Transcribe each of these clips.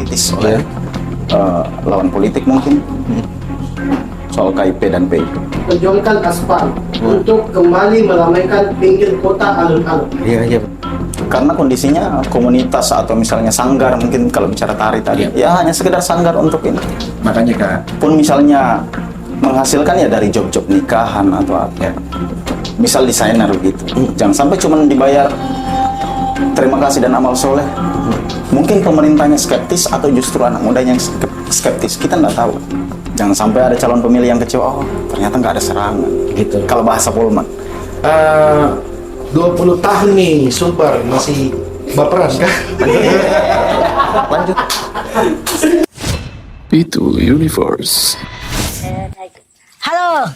politis oleh lawan politik mungkin soal KIP dan PIP. Perjuangkan aspal untuk kembali meramaikan pinggir kota alun-alun. Iya. Karena kondisinya komunitas atau misalnya sanggar, mungkin kalau bicara tari tadi, ya hanya sekedar sanggar untuk ini. Makanya Kak, Pun misalnya menghasilkan ya dari job-job nikahan atau apa. Misal desainer begitu. Jangan sampai cuma dibayar terima kasih dan amal soleh. Mungkin pemerintahnya skeptis atau justru anak mudanya yang skeptis. Kita nggak tahu. Jangan sampai ada calon pemilih yang kecewa, oh ternyata nggak ada serangan. gitu. Kalau bahasa Polman. 20 tahun nih, Super masih baperan kan? Lanjut. Pitu Universe. Halo,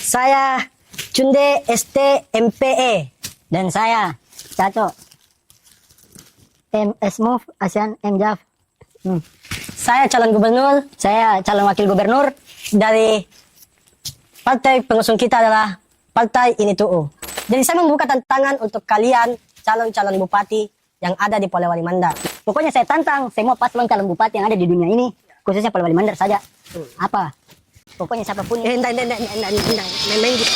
saya Cunde ST MPE dan saya Caco MS Move ASEAN MJAV. Saya calon gubernur, saya calon wakil gubernur dari partai pengusung kita adalah Partai Ini Tu'u. Jadi saya membuka tantangan untuk kalian calon-calon bupati yang ada di Polewali Mandar. Pokoknya saya tantang semua paslon calon bupati yang ada di dunia ini, khususnya Polewali Mandar saja. Apa? Pokoknya siapapun. Main gitu.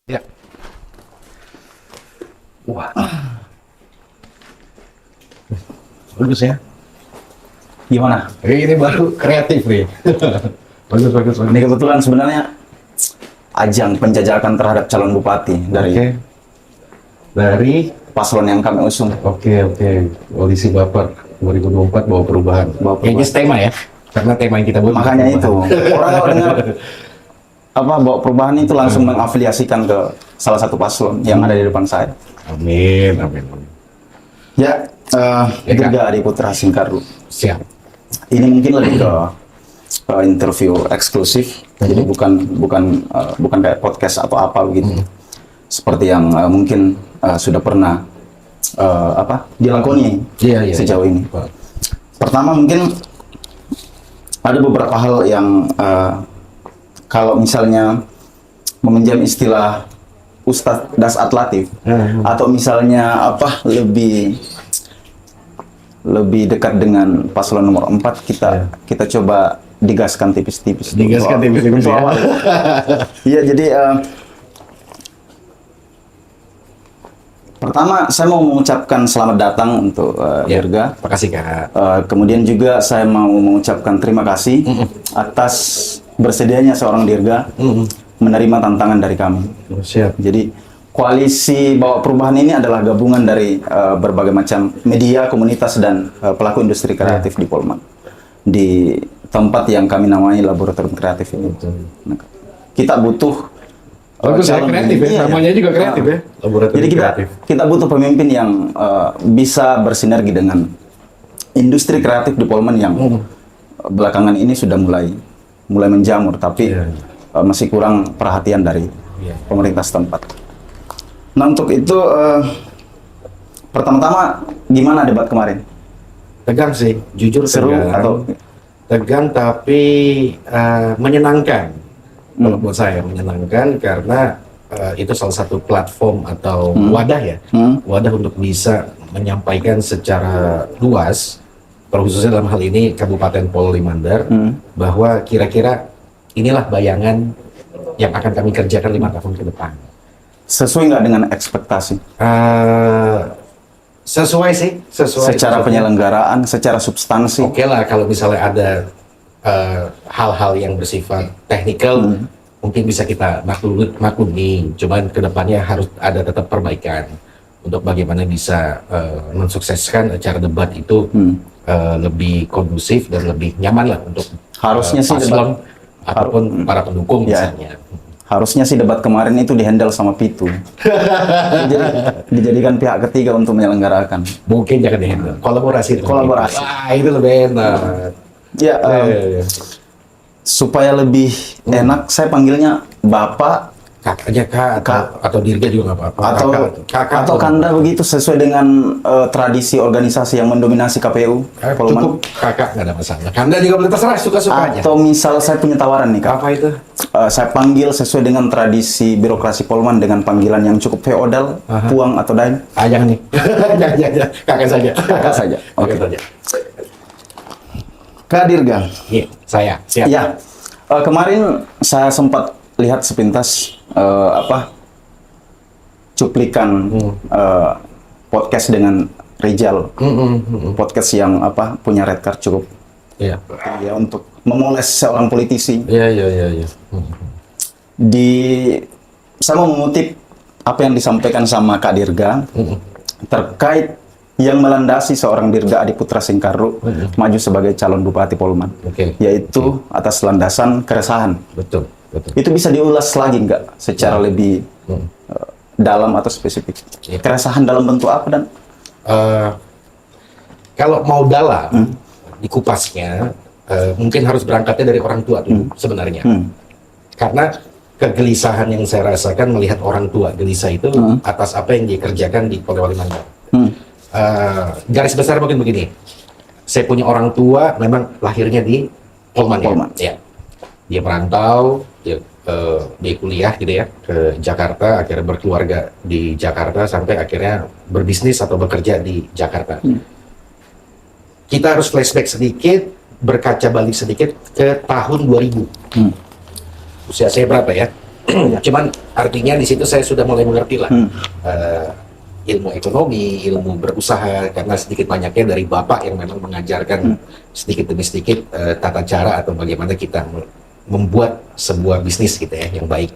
Ya. Wah. Bagus ya. Gimana? Ini baru kreatif nih. bagus. Ini kebetulan sebenarnya ajang penjajakan terhadap calon bupati dari Oke. Dari paslon yang kami usung. Oke. Koalisi Baper 2024 bawa perubahan. Kayaknya tema ya. Karena tema yang kita buat. Makanya itu orang kalau dengar bawa perubahan itu langsung mengafiliasikan ke salah satu paslon yang ada di depan saya. Amin. Ya, Dirga Adi Putra Singkaru. Siap. Ini mungkin lebih ke interview eksklusif, jadi bukan kayak podcast atau apa begitu. Seperti yang mungkin sudah pernah dilakoni sejauh ini. Pertama mungkin ada beberapa hal yang kalau misalnya meminjam istilah Ustadz Dasat Latif atau misalnya lebih dekat dengan paslon nomor 4 kita coba digaskan tipis-tipis. Digaskan tipis-tipis ya. Iya, jadi pertama saya mau mengucapkan selamat datang untuk Dirga. Terima kasih Kak. Kemudian juga saya mau mengucapkan terima kasih atas bersedianya seorang Dirga menerima tantangan dari kami. Siap. Jadi koalisi Bawa Perubahan ini adalah gabungan dari berbagai macam media, komunitas dan pelaku industri kreatif di Polman. Di tempat yang kami namai laboratorium kreatif ini. Nah, kita butuh Bagus ya, kreatif ya, namanya juga kreatif ya. Laboratorium jadi kreatif. kita butuh pemimpin yang bisa bersinergi dengan industri kreatif di Polman yang belakangan ini sudah mulai menjamur, tapi masih kurang perhatian dari pemerintah setempat. Nah, untuk itu pertama-tama gimana debat kemarin? Tegang sih, jujur Seru tegang. atau Tegang tapi menyenangkan. Kalau buat saya menyenangkan karena itu salah satu platform atau wadah ya, wadah untuk bisa menyampaikan secara luas, terkhususnya dalam hal ini Kabupaten Polewali Mandar, bahwa kira-kira inilah bayangan yang akan kami kerjakan 5 tahun ke depan. sesuai nggak dengan ekspektasi? Sesuai sih, sesuai. Secara penyelenggaraan, secara substansi. Oke lah, kalau misalnya ada hal-hal yang bersifat teknikal, mungkin bisa kita maklumi. Cuman kedepannya harus ada tetap perbaikan untuk bagaimana bisa mensukseskan acara debat itu lebih kondusif dan lebih nyaman lah untuk Harusnya sih paslon ataupun para pendukung misalnya. Harusnya sih debat kemarin itu dihandle sama Pitu. Jadi dijadikan pihak ketiga untuk menyelenggarakan. Mungkin jangan dihandle. Kolaborasi. Wah, itu lebih enak. Ya, supaya lebih enak, saya panggilnya Bapak kakaknya atau Dirga juga nggak apa-apa. Kakak atau Kanda begitu sesuai dengan tradisi organisasi yang mendominasi KPU Polman. cukup kakak nggak ada masalah. Kanda juga boleh terserah suka-suka aja. Atau misal saya punya tawaran nih Kak. Apa itu? Saya panggil sesuai dengan tradisi birokrasi Polman dengan panggilan yang cukup feodal, Puang atau Daeng. Ayang nih. Ya, kakak saja. Kakak saja. Oke. Kakak saja. Kak Dirga. Iya, saya siap. Ya, kemarin saya sempat lihat sepintas cuplikan podcast dengan Rizal, podcast yang punya red card cukup Iya. ya untuk memoles seorang politisi. Iya. Saya mau mengutip apa yang disampaikan sama Kak Dirga terkait yang melandasi seorang Dirga Adiputra Singkaru maju sebagai calon Bupati Polman, yaitu atas landasan keresahan. Betul. Itu bisa diulas lagi nggak secara lebih dalam atau spesifik? Keresahan dalam bentuk apa dan? Kalau mau dalam dikupasnya, mungkin harus berangkatnya dari orang tua dulu sebenarnya. Karena kegelisahan yang saya rasakan melihat orang tua gelisah itu atas apa yang dia kerjakan di Polewali Mandar. Garis besar mungkin begini, saya punya orang tua memang lahirnya di Polman. Ya. Dia merantau, dia kuliah gitu ya ke Jakarta, akhirnya berkeluarga di Jakarta sampai akhirnya berbisnis atau bekerja di Jakarta. Kita harus flashback sedikit, berkaca balik sedikit ke tahun 2000. Usia saya berapa ya? Cuman artinya di situ saya sudah mulai mengerti lah ilmu ekonomi, ilmu berusaha, karena sedikit banyaknya dari bapak yang memang mengajarkan sedikit demi sedikit tata cara atau bagaimana kita membuat sebuah bisnis gitu ya yang baik.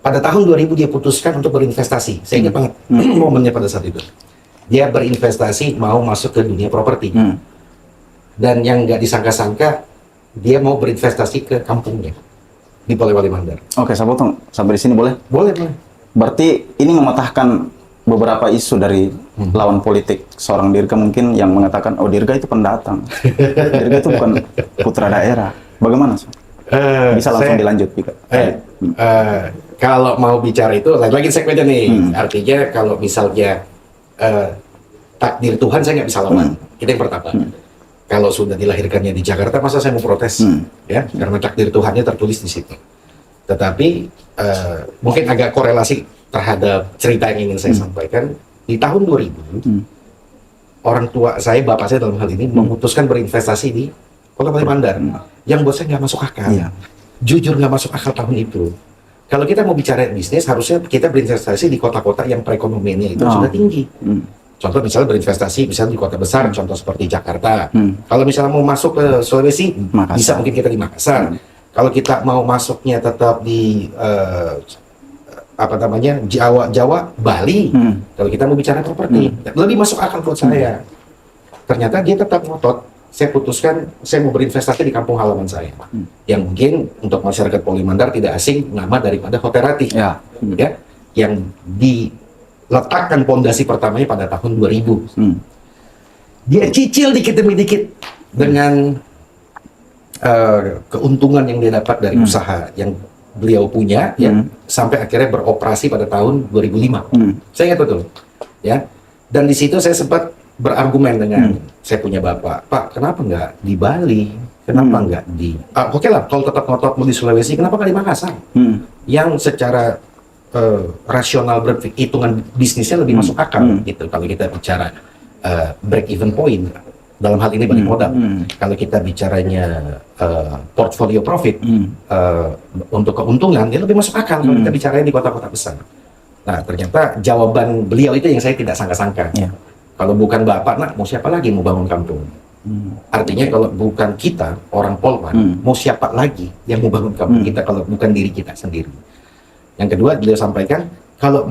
Pada tahun 2000 dia putuskan untuk berinvestasi. Saya ingat banget momennya pada saat itu. Dia berinvestasi mau masuk ke dunia properti. Dan yang nggak disangka-sangka dia mau berinvestasi ke kampungnya di Polewali Mandar. Oke, saya potong sampai di sini boleh? Boleh. Berarti ini mematahkan beberapa isu dari lawan politik seorang Dirga mungkin yang mengatakan, oh Dirga itu pendatang, Dirga itu bukan putra daerah. Bagaimana? Bisa langsung dilanjut, Pika. Kalau mau bicara itu, lagi segmennya nih. Artinya kalau misalnya takdir Tuhan saya nggak bisa lawan. Itu yang pertama. Kalau sudah dilahirkannya di Jakarta, masa saya mau protes? Ya, karena takdir Tuhannya tertulis di situ. Tetapi mungkin agak korelasi terhadap cerita yang ingin saya sampaikan. Di tahun 2000, orang tua saya, bapak saya dalam hal ini, memutuskan berinvestasi di Polewali Mandar. Yang buat saya nggak masuk akal. Jujur nggak masuk akal tahun itu. Kalau kita mau bicara bisnis, harusnya kita berinvestasi di kota-kota yang perekonomiannya itu sudah tinggi. Contoh misalnya berinvestasi misalnya di kota besar, contoh seperti Jakarta. Kalau misalnya mau masuk ke Sulawesi, bisa mungkin kita di Makassar. Kalau kita mau masuknya tetap di Jawa, Bali. Kalau kita mau bicara properti, lebih masuk akal buat saya. Ternyata dia tetap ngotot. Saya putuskan saya mau berinvestasi di kampung halaman saya. Yang mungkin untuk masyarakat Polewali Mandar tidak asing nama daripada Hotel Ratih. Ya, yang diletakkan pondasi pertamanya pada tahun 2000. Dia cicil dikit demi dikit dengan keuntungan yang dia dapat dari usaha yang beliau punya, sampai akhirnya beroperasi pada tahun 2005. Saya ingat betul, ya. Dan di situ saya sempat berargumen dengan saya punya bapak, Pak, kenapa nggak di Bali? Kenapa nggak di? Oke lah, kalau tetap ngotot mau di Sulawesi, kenapa nggak di Makassar? Yang secara rasional hitungan bisnisnya lebih masuk akal, gitu. Kalau kita bicara break even point, dalam hal ini balik modal. Kalau kita bicaranya portfolio profit untuk keuntungan, dia lebih masuk akal kalau kita bicaranya di kota-kota besar. Nah, ternyata jawaban beliau itu yang saya tidak sangka-sangka. Kalau bukan bapak, nak mau siapa lagi mau bangun kampung? Artinya kalau bukan kita orang Polman, mau siapa lagi yang mau bangun kampung kita kalau bukan diri kita sendiri? Yang kedua, beliau sampaikan, kalau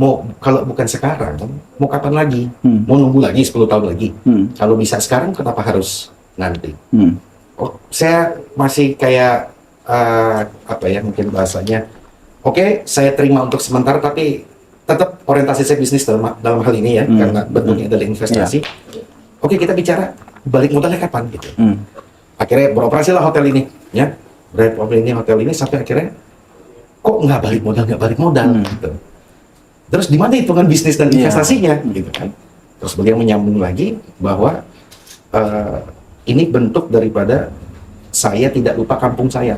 bukan sekarang, mau kapan lagi? Mau nunggu lagi 10 tahun lagi? Kalau bisa sekarang, kenapa harus nanti? Saya masih kayak mungkin bahasanya, oke, saya terima untuk sementara, tapi tetap orientasi saya bisnis dalam hal ini ya, karena bentuknya adalah investasi. Oke, kita bicara balik modalnya kapan gitu. Akhirnya Akhirnya beroperasilah hotel ini, ya. Hotel ini sampai akhirnya kok nggak balik modal gitu. Terus di mana hitungan bisnis dan investasinya gitu kan. Terus beliau menyambung lagi bahwa ini bentuk daripada saya tidak lupa kampung saya.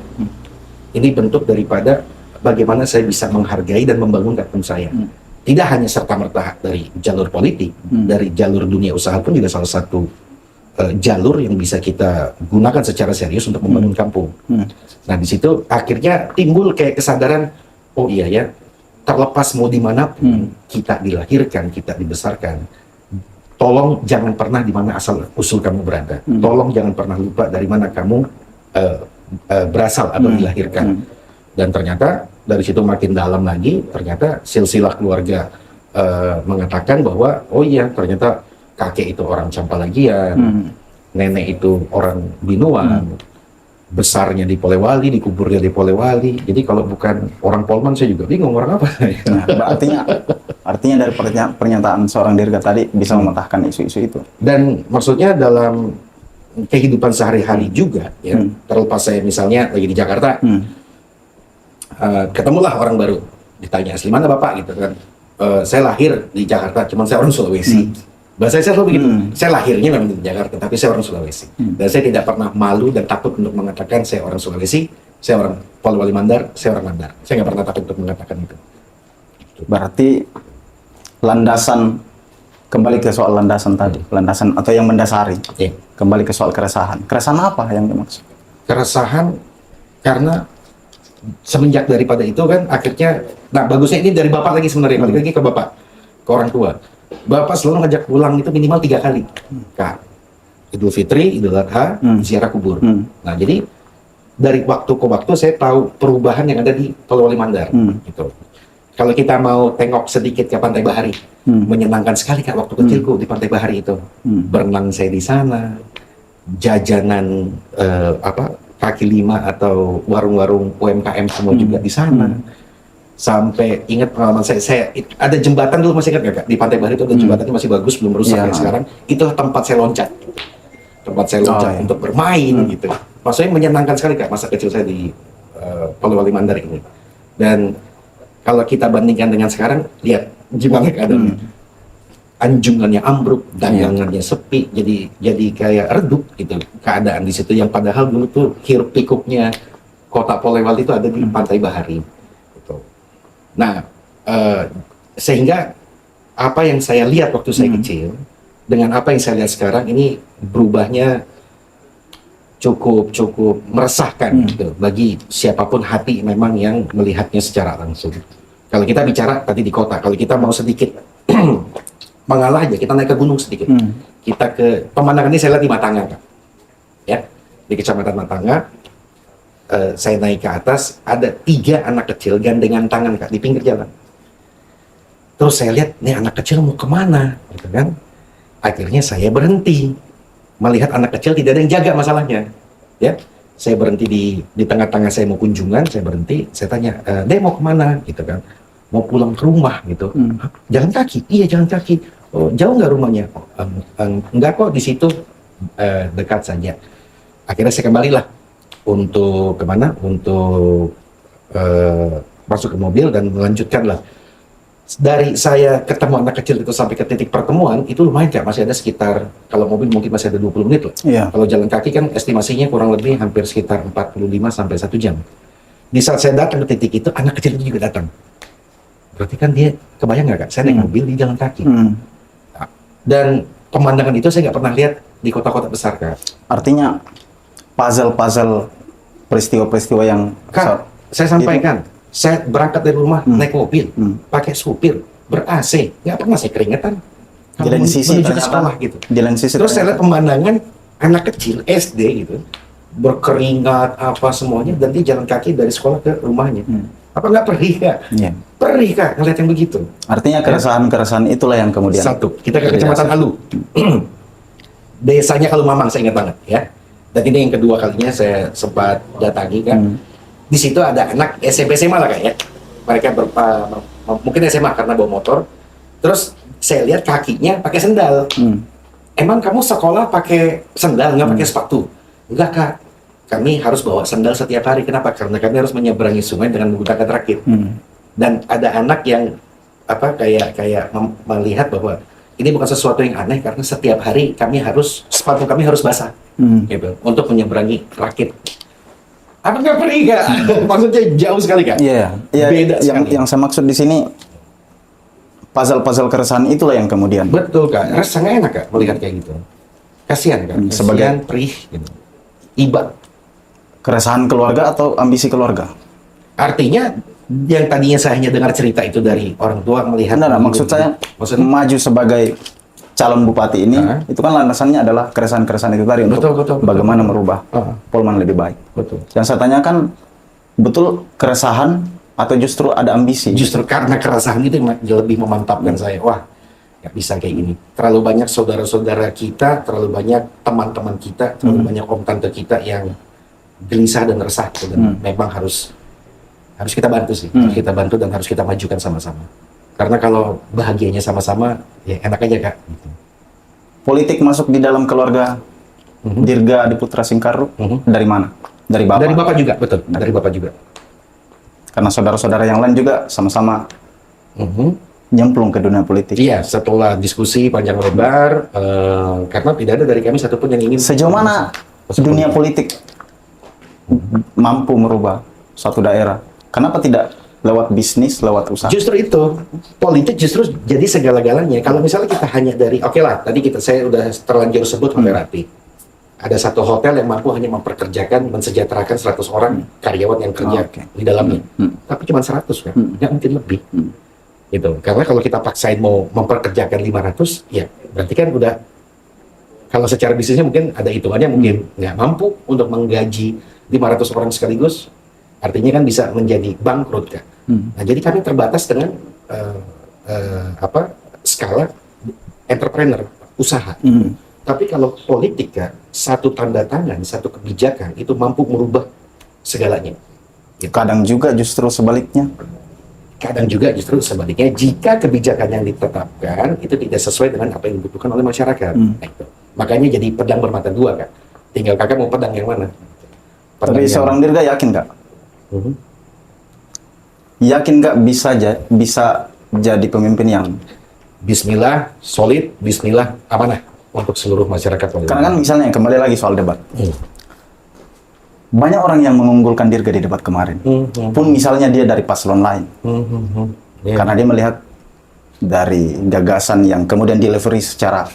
Ini bentuk daripada bagaimana saya bisa menghargai dan membangun kampung saya. Tidak hanya serta-merta dari jalur politik, dari jalur dunia usaha pun juga salah satu jalur yang bisa kita gunakan secara serius untuk membangun kampung. Nah di situ akhirnya timbul kayak kesadaran, oh iya ya, terlepas mau dimanapun kita dilahirkan, kita dibesarkan, tolong jangan pernah di mana asal usul kamu berada. Tolong jangan pernah lupa dari mana kamu berasal atau dilahirkan. Dan ternyata dari situ makin dalam lagi, ternyata silsilah keluarga mengatakan bahwa oh iya ternyata kakek itu orang Campalagian, nenek itu orang Binuan, besarnya di Polewali, dikuburnya di Polewali. Jadi kalau bukan orang Polman saya juga bingung orang apa. Nah, artinya dari pernyataan seorang Dirga tadi bisa mematahkan isu-isu itu. Dan maksudnya dalam kehidupan sehari-hari juga ya, terlepas saya misalnya lagi di Jakarta, ketemulah orang baru, ditanya asli mana bapak gitu kan. Saya lahir di Jakarta, cuman saya orang Sulawesi. Bahasa saya selalu begitu. Saya lahirnya memang di Jakarta, tapi saya orang Sulawesi. Dan saya tidak pernah malu dan takut untuk mengatakan saya orang Sulawesi, saya orang Polewali Mandar, saya orang Mandar. Saya nggak pernah takut untuk mengatakan itu. Berarti landasan, kembali ke soal landasan tadi, landasan atau yang mendasari, kembali ke soal keresahan. Keresahan apa yang dimaksud? Keresahan karena semenjak daripada itu kan akhirnya, nah bagusnya ini dari bapak lagi sebenarnya, balik lagi ke bapak, ke orang tua. Bapak selalu ngajak pulang itu minimal 3 kali, Kak. Idul Fitri, Idul Adha, ziarah kubur. Nah jadi dari waktu ke waktu saya tahu perubahan yang ada di Polewali Mandar. Gitu. Kalau kita mau tengok sedikit ke Pantai Bahari, menyenangkan sekali Kak waktu kecilku di Pantai Bahari itu. Berenang saya di sana, jajanan kaki lima atau warung-warung UMKM semua juga di sana. Sampai ingat pengalaman saya ada jembatan dulu, masih ingat nggak Kak? Di Pantai Bahari itu ada jembatannya masih bagus, belum rusak kayak sekarang. Itu tempat saya loncat. Tempat saya loncat untuk bermain gitu. Maksudnya menyenangkan sekali Kak masa kecil saya di Polewali Mandar ini. Dan kalau kita bandingkan dengan sekarang, lihat gimana keadaannya. Anjungannya ambruk, dagangannya sepi, jadi kayak redup gitu keadaan di situ, yang padahal dulu tuh hiruk pikuknya kota Polewali itu ada di Pantai Bahari gitu. Nah sehingga apa yang saya lihat waktu saya kecil dengan apa yang saya lihat sekarang ini berubahnya cukup meresahkan gitu bagi siapapun hati memang yang melihatnya secara langsung. Kalau kita bicara tadi di kota, kalau kita mau sedikit mengalah aja, kita naik ke gunung sedikit. Kita ke pemandangan ini saya lihat di Matanga, Kak. Ya, di Kecamatan Matanga, saya naik ke atas, ada 3 anak kecil gandengan tangan Kak di pinggir jalan. Terus saya lihat, nih anak kecil mau kemana, gitu kan? Akhirnya saya berhenti, melihat anak kecil tidak ada yang jaga masalahnya. Ya, saya berhenti di tengah-tengah saya mau kunjungan, saya berhenti, saya tanya, "Dek mau kemana?" Gitu kan? Mau pulang ke rumah gitu. Jalan kaki? Iya jalan kaki. Oh, jauh nggak rumahnya? Enggak kok, di situ dekat saja. Akhirnya saya kembalilah untuk kemana? Untuk masuk ke mobil dan melanjutkanlah. Dari saya ketemu anak kecil itu sampai ke titik pertemuan itu lumayan Kak, masih ada sekitar, kalau mobil mungkin masih ada 20 menit lah. Kalau jalan kaki kan estimasinya kurang lebih hampir sekitar 45 sampai 1 jam. Di saat saya datang ke titik itu, anak kecil itu juga datang. Berarti kan dia, kebayang nggak Kak, saya naik mobil di jalan kaki. Nah, dan pemandangan itu saya nggak pernah lihat di kota-kota besar Kak. Artinya puzzle-puzzle peristiwa-peristiwa yang Kak, saya sampaikan, saya berangkat dari rumah naik mobil, pakai supir, ber-AC, nggak pernah saya keringetan. Di lain sisi menuju ke ternyata- sekolah gitu. di lain sisi Terus saya ternyata- lihat pemandangan anak kecil SD gitu, berkeringat apa semuanya, dan dia jalan kaki dari sekolah ke rumahnya. Apa nggak perih Kak? Iya. Perih Kak ngeliat yang begitu. Artinya keresahan-keresahan itulah yang kemudian Satu, kita ke Kecamatan Alu. Desanya Kalumamang, saya ingat banget ya. Dan ini yang kedua kalinya saya sempat datangi kan. Di situ ada anak SMP SMA lah Kak ya. Mereka mungkin SMA karena bawa motor. Terus saya lihat kakinya pakai sendal. Emang kamu sekolah pakai sendal nggak pakai sepatu? Enggak Kak. kami harus bawa sandal setiap hari. Kenapa? Karena kami harus menyeberangi sungai dengan menggunakan rakit. Dan ada anak yang melihat bahwa ini bukan sesuatu yang aneh karena setiap hari sepatu kami harus basah, gitu, untuk menyeberangi rakit. Apa nggak perih kak? Maksudnya jauh sekali kak. Iya, Beda sekali. yang saya maksud di sini puzzle-puzzle keresahan itulah yang kemudian Betul kak. Rasanya enak kak melihat kayak gitu. Kasihan kak. Sebagai- Kasihan, perih, gitu. Iba. keresahan keluarga atau ambisi keluarga. Artinya yang tadinya saya hanya dengar cerita itu dari orang tua melihat. Benar, maksud saya Maksudnya? maju sebagai calon bupati ini, itu kan landasannya adalah keresahan-keresahan itu tadi untuk Betul. bagaimana merubah Polman lebih baik. Betul. Yang saya tanyakan, betul keresahan atau justru ada ambisi? Justru karena keresahan itu yang lebih memantapkan saya. Wah, nggak bisa kayak gini. Terlalu banyak saudara-saudara kita, terlalu banyak teman-teman kita, terlalu banyak om tante kita yang gelisah dan resah. Dan memang harus kita bantu sih. Harus kita bantu dan harus kita majukan sama-sama. Karena kalau bahagianya sama-sama, ya enak aja kak. Gitu. Politik masuk di dalam keluarga Dirga Adiputra Singkaru dari mana? Dari bapak? Dari bapak juga, betul. Dari bapak juga. Karena saudara-saudara yang lain juga sama-sama nyemplung ke dunia politik. Iya, setelah diskusi panjang lebar, karena tidak ada dari kami satupun yang ingin. Sejauh mana dunia politik mampu merubah suatu daerah? Kenapa tidak lewat bisnis, lewat usaha? Justru itu, politik justru jadi segala-galanya. Kalau misalnya kita hanya dari, oke lah, tadi saya udah terlanjur sebut Hotel Rapi. Ada satu hotel yang mampu hanya memperkerjakan, mensejahterakan 100 orang karyawan yang kerja di dalamnya. Tapi cuma 100 kan, nggak mungkin lebih. Gitu. Karena kalau kita paksain mau memperkerjakan 500, ya berarti kan udah, kalau secara bisnisnya mungkin ada hitungannya, mungkin nggak mampu untuk menggaji 500 orang sekaligus, artinya kan bisa menjadi bangkrut kan. Nah, jadi kami terbatas dengan skala entrepreneur, usaha. Tapi kalau politik kan, satu tanda tangan, satu kebijakan itu mampu merubah segalanya. Kadang juga justru sebaliknya. Kadang juga justru sebaliknya, jika kebijakan yang ditetapkan itu tidak sesuai dengan apa yang dibutuhkan oleh masyarakat. Nah, itu. Makanya jadi pedang bermata dua kan. Tinggal kakak mau pedang yang mana. Tapi seorang Dirga yakin nggak? Yakin nggak bisa jadi pemimpin yang Bismillah, solid, Bismillah, amanah untuk seluruh masyarakat. Karena kan misalnya kembali lagi soal debat. Banyak orang yang mengunggulkan Dirga di debat kemarin. Pun misalnya dia dari paslon lain. Karena dia melihat dari gagasan yang kemudian delivery secara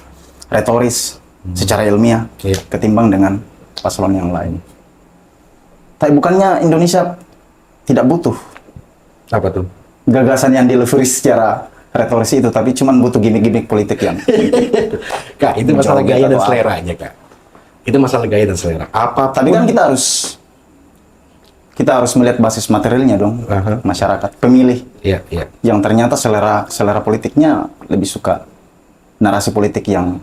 retoris, secara ilmiah, ketimbang dengan paslon yang lain. Tapi bukannya Indonesia tidak butuh Apa tuh? gagasan yang delivery secara retoris itu, tapi cuman butuh gimmick-gimmick politik yang Kak, itu masalah Menjawab gaya dan atau apa. selera aja, Kak. Itu masalah gaya dan selera. Apa? Tapi kan kita harus melihat basis materialnya dong, masyarakat, pemilih Iya. yang ternyata selera politiknya lebih suka narasi politik yang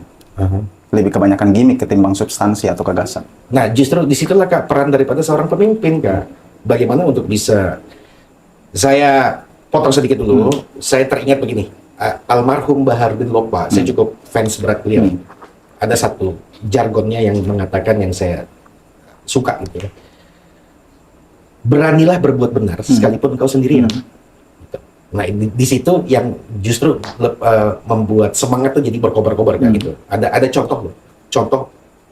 lebih kebanyakan gimmick ketimbang substansi atau gagasan. Nah, justru disitulah Kak peran daripada seorang pemimpin, Kak. Bagaimana untuk bisa, saya potong sedikit dulu, saya teringat begini, almarhum Baharudin Lopa, saya cukup fans berat beliau. Ada satu jargonnya yang mengatakan yang saya suka gitu ya. Beranilah berbuat benar sekalipun kau sendirian. Gitu. Nah, di situ yang justru membuat semangat tuh jadi berkobar-kobar kayak gitu. Ada contoh loh. Contoh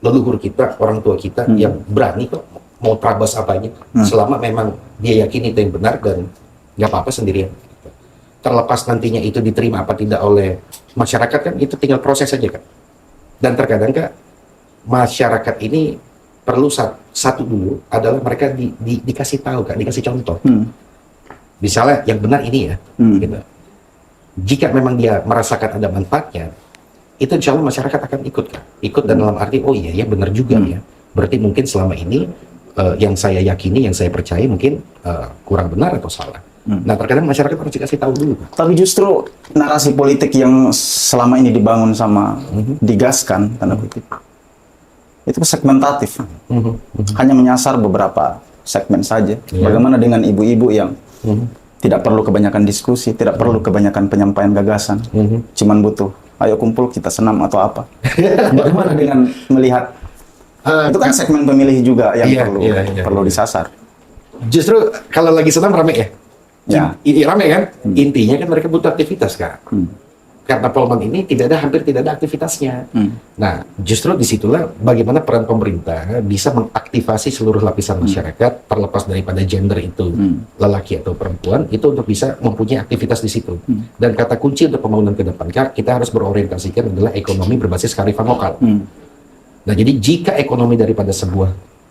leluhur kita, orang tua kita yang berani kok mau terabas apanya selama memang dia yakin itu yang benar dan nggak apa-apa sendirian. Terlepas nantinya itu diterima apa tidak oleh masyarakat kan itu tinggal proses saja kan. Dan terkadang Kak masyarakat ini perlu satu dulu adalah mereka dikasih tahu Kak, dikasih contoh. Misalnya yang benar ini ya. Gitu. Jika memang dia merasakan ada manfaatnya, itu insya Allah masyarakat akan ikut Kak. Ikut dan dalam arti oh iya benar juga ya. Berarti mungkin selama ini yang saya yakini, yang saya percaya mungkin kurang benar atau salah. Nah terkadang masyarakat harus dikasih tahu dulu Kak. Tapi justru narasi politik yang selama ini dibangun sama digaskan tanda kutip itu segmentatif, hanya menyasar beberapa segmen saja. Bagaimana dengan ibu-ibu yang tidak perlu kebanyakan diskusi, tidak perlu kebanyakan penyampaian gagasan, cuman butuh ayo kumpul kita senam atau apa. Bagaimana dengan melihat Itu kan segmen pemilih juga yang Iya, perlu iya. disasar. Justru kalau lagi senam rame ya. Ya. Rame kan? Intinya kan mereka butuh aktivitas, Kak. Karena Polman ini hampir tidak ada aktivitasnya. Nah, justru disitulah bagaimana peran pemerintah bisa mengaktifasi seluruh lapisan masyarakat, terlepas daripada gender itu, lelaki atau perempuan, itu untuk bisa mempunyai aktivitas di situ. Dan kata kunci untuk pembangunan ke depan, Kak, kita harus berorientasikan adalah ekonomi berbasis kearifan lokal. Nah, jadi jika ekonomi daripada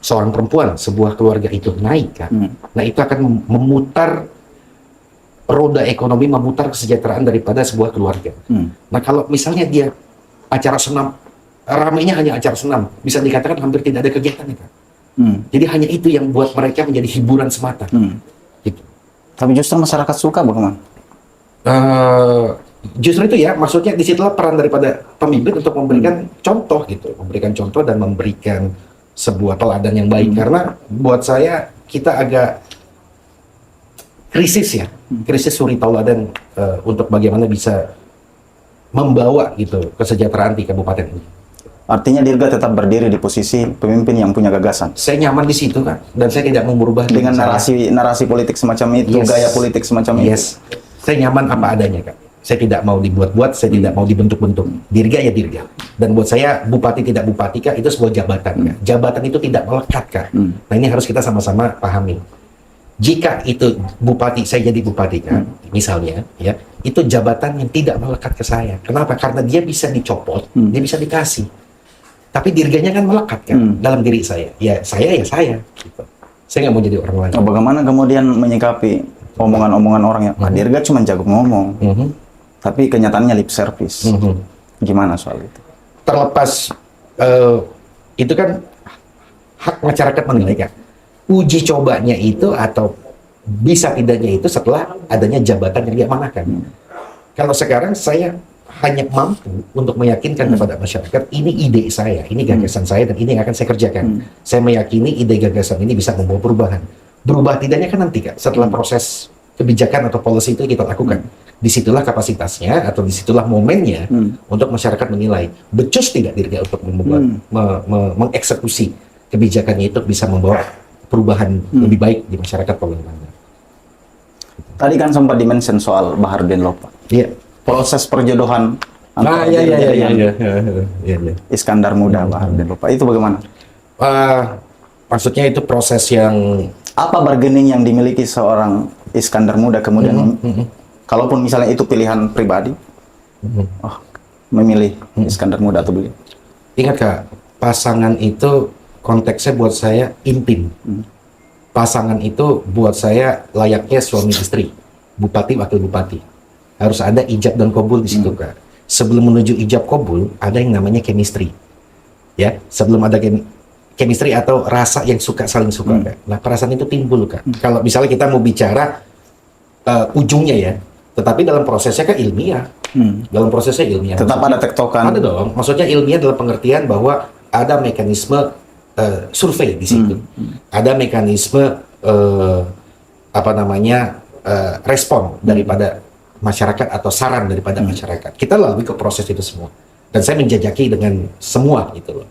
seorang perempuan, sebuah keluarga itu naik, Kak, nah itu akan memutar roda ekonomi, memutar kesejahteraan daripada sebuah keluarga. Nah, kalau misalnya dia acara senam, ramainya hanya acara senam, bisa dikatakan hampir tidak ada kegiatan, Kak. Jadi hanya itu yang buat mereka menjadi hiburan semata. Gitu. Tapi justru masyarakat suka bagaimana? Justru itu ya, maksudnya disitulah peran daripada pemimpin untuk memberikan contoh gitu, memberikan contoh dan memberikan sebuah teladan yang baik. Karena buat saya kita agak krisis ya, krisis suri tauladan untuk bagaimana bisa membawa gitu kesejahteraan di kabupaten ini. Artinya Dirga tetap berdiri di posisi pemimpin yang punya gagasan. Saya nyaman di situ, Kak, dan saya tidak mau merubah Dengan diri saya. narasi politik semacam itu, Yes. gaya politik semacam itu. Yes, saya nyaman apa adanya, Kak. Saya tidak mau dibuat-buat, saya tidak mau dibentuk-bentuk. Dirga ya dirga. Dan buat saya bupati tidak bupati, Kak, itu sebuah jabatan, Kak. Jabatan itu tidak melekat, Kak. Nah, ini harus kita sama-sama pahami. Jika itu bupati, saya jadi bupati, Kak, misalnya, ya, itu jabatan yang tidak melekat ke saya. Kenapa? Karena dia bisa dicopot, dia bisa dikasih. Tapi dirganya kan melekat, kan, dalam diri saya. Ya saya. Gitu. Saya nggak mau jadi orang lain. Nah, bagaimana kemudian menyikapi omongan-omongan orang yang Dirga cuma jago ngomong, tapi kenyataannya lip service. Gimana soal itu? Terlepas itu kan hak masyarakat menilai, Kak. Uji cobanya itu atau bisa tidaknya itu setelah adanya jabatan yang diamanahkan. Kalau sekarang saya hanya mampu untuk meyakinkan kepada masyarakat, ini ide saya, ini gagasan saya, dan ini yang akan saya kerjakan. Saya meyakini ide gagasan ini bisa membawa perubahan. Berubah tidaknya kan nanti, Kak, setelah proses kebijakan atau policy itu kita lakukan. Disitulah kapasitasnya atau disitulah momennya untuk masyarakat menilai becus tidak Dirga untuk membuat mengeksekusi kebijakannya itu bisa membawa perubahan lebih baik di masyarakat Polman. Tadi kan sempat dimention soal Baharudin Lopa. Iya. Proses perjodohan antara Dirga dengan Iskandar Muda, Baharudin Lopa. Itu bagaimana? Maksudnya itu proses yang Apa bargaining yang dimiliki seorang Iskandar Muda kemudian kalaupun misalnya itu pilihan pribadi, memilih Iskandar Muda atau beliau? ingat, Kak, pasangan itu konteksnya buat saya intim. Pasangan itu buat saya layaknya suami istri, bupati wakil bupati. Harus ada ijab dan kabul di situ, Kak. Sebelum menuju ijab kabul ada yang namanya chemistry. Ya, sebelum ada chemistry atau rasa yang saling suka, Kak. Nah, perasaan itu timbul, Kak. Kalau misalnya kita mau bicara ujungnya ya, tetapi dalam prosesnya kan ilmiah. Dalam prosesnya ilmiah. Tetap ada tektokan. Ada dong. Maksudnya ilmiah dalam pengertian bahwa ada mekanisme survei di situ. Ada mekanisme respon daripada masyarakat atau saran daripada masyarakat. Kita lalui ke proses itu semua. Dan saya menjajaki dengan semua gitu loh.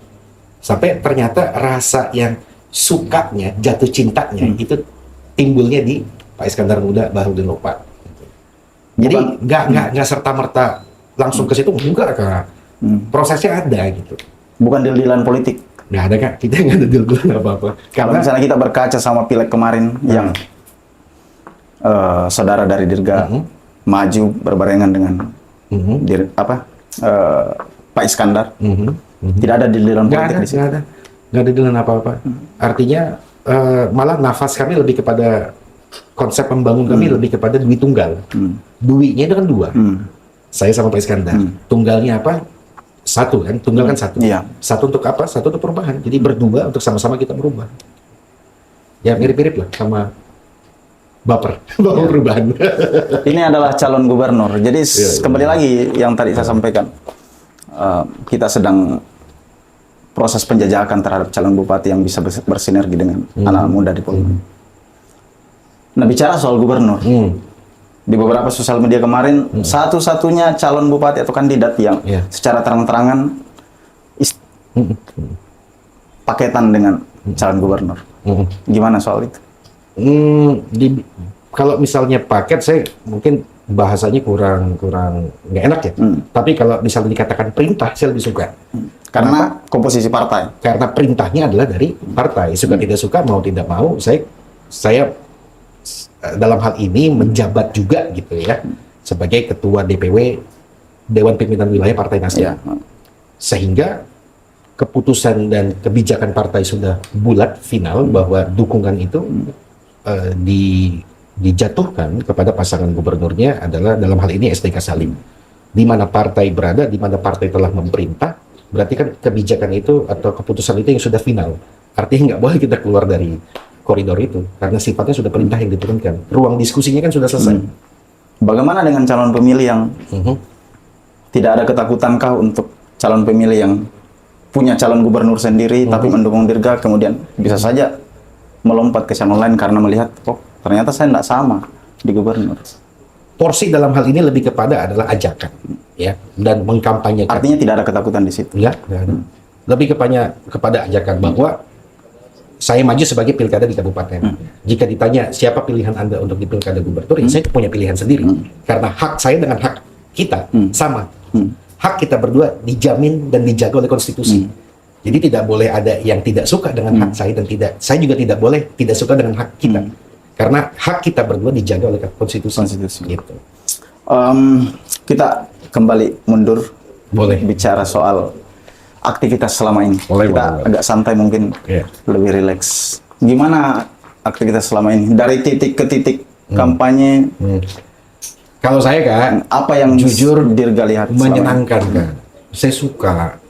Sampai ternyata rasa yang sukanya, jatuh cintanya itu timbulnya di Pak Iskandar Muda, Baharudin Lopa. Jadi nggak serta-merta langsung ke situ, enggak, Kak. Prosesnya ada gitu. Bukan deal-dealan politik. Nggak ada, Kak. Kita nggak ada deal-dealan apa-apa. Kalau misalnya kita berkaca sama pileg kemarin yang saudara dari Dirga maju berbarengan dengan Pak Iskandar, tidak ada deal-dealan politik di situ. Nggak ada dealan apa-apa. Artinya malah nafas kami lebih kepada konsep membangun kami lebih kepada dui tunggal. Duinya itu kan dua. Saya sama Pak Iskandar. Tunggalnya apa? Satu kan, tunggal kan satu. Iya. Satu untuk apa? Satu untuk perubahan. Jadi berdua untuk sama-sama kita berubah. Ya mirip-mirip lah sama baper perubahan. Ini adalah calon gubernur. Jadi kembali lagi yang tadi saya sampaikan, kita sedang proses penjajakan terhadap calon bupati yang bisa bersinergi dengan anak muda di Polman. Nah, bicara soal gubernur, di beberapa sosial media kemarin, satu-satunya calon bupati atau kandidat yang secara terang-terangan paketan dengan calon gubernur. Gimana soal itu? Kalau misalnya paket, saya mungkin bahasanya kurang nggak enak ya. Tapi kalau misalnya dikatakan perintah, saya lebih suka. Karena komposisi partai. Karena perintahnya adalah dari partai. Suka tidak suka, mau tidak mau, saya dalam hal ini menjabat juga gitu ya, sebagai ketua DPW Dewan Pimpinan Wilayah Partai Nasdem. Ya. Sehingga keputusan dan kebijakan partai sudah bulat final bahwa dukungan itu dijatuhkan kepada pasangan gubernurnya adalah dalam hal ini SDK Salim. Di mana partai berada, di mana partai telah memerintah, berarti kan kebijakan itu atau keputusan itu yang sudah final. Artinya nggak boleh kita keluar dari koridor itu karena sifatnya sudah perintah yang diturunkan. Ruang diskusinya kan sudah selesai. Bagaimana dengan calon pemilih yang tidak ada ketakutankah untuk calon pemilih yang punya calon gubernur sendiri tapi mendukung Dirga, kemudian bisa saja melompat ke calon lain karena melihat, oh ternyata saya tidak sama di gubernur. Porsi dalam hal ini lebih kepada adalah ajakan, ya, dan mengkampanyekan. Artinya tidak ada ketakutan di situ. Enggak ada. Lebih kepada ajakan bahwa saya maju sebagai pilkada di kabupaten. Jika ditanya siapa pilihan Anda untuk di pilkada gubernur, ya saya punya pilihan sendiri. Karena hak saya dengan hak kita sama. Hak kita berdua dijamin dan dijaga oleh konstitusi. Jadi tidak boleh ada yang tidak suka dengan hak saya dan saya juga tidak boleh tidak suka dengan hak kita. Karena hak kita berdua dijaga oleh konstitusi. Gitu. Kita kembali mundur. Boleh. Bicara soal aktivitas selama ini. Boleh. Agak santai mungkin, lebih rileks. Gimana aktivitas selama ini? Dari titik ke titik kampanye. Kalau saya Kak, apa yang jujur Dirga lihat menyenangkan Kak. Saya suka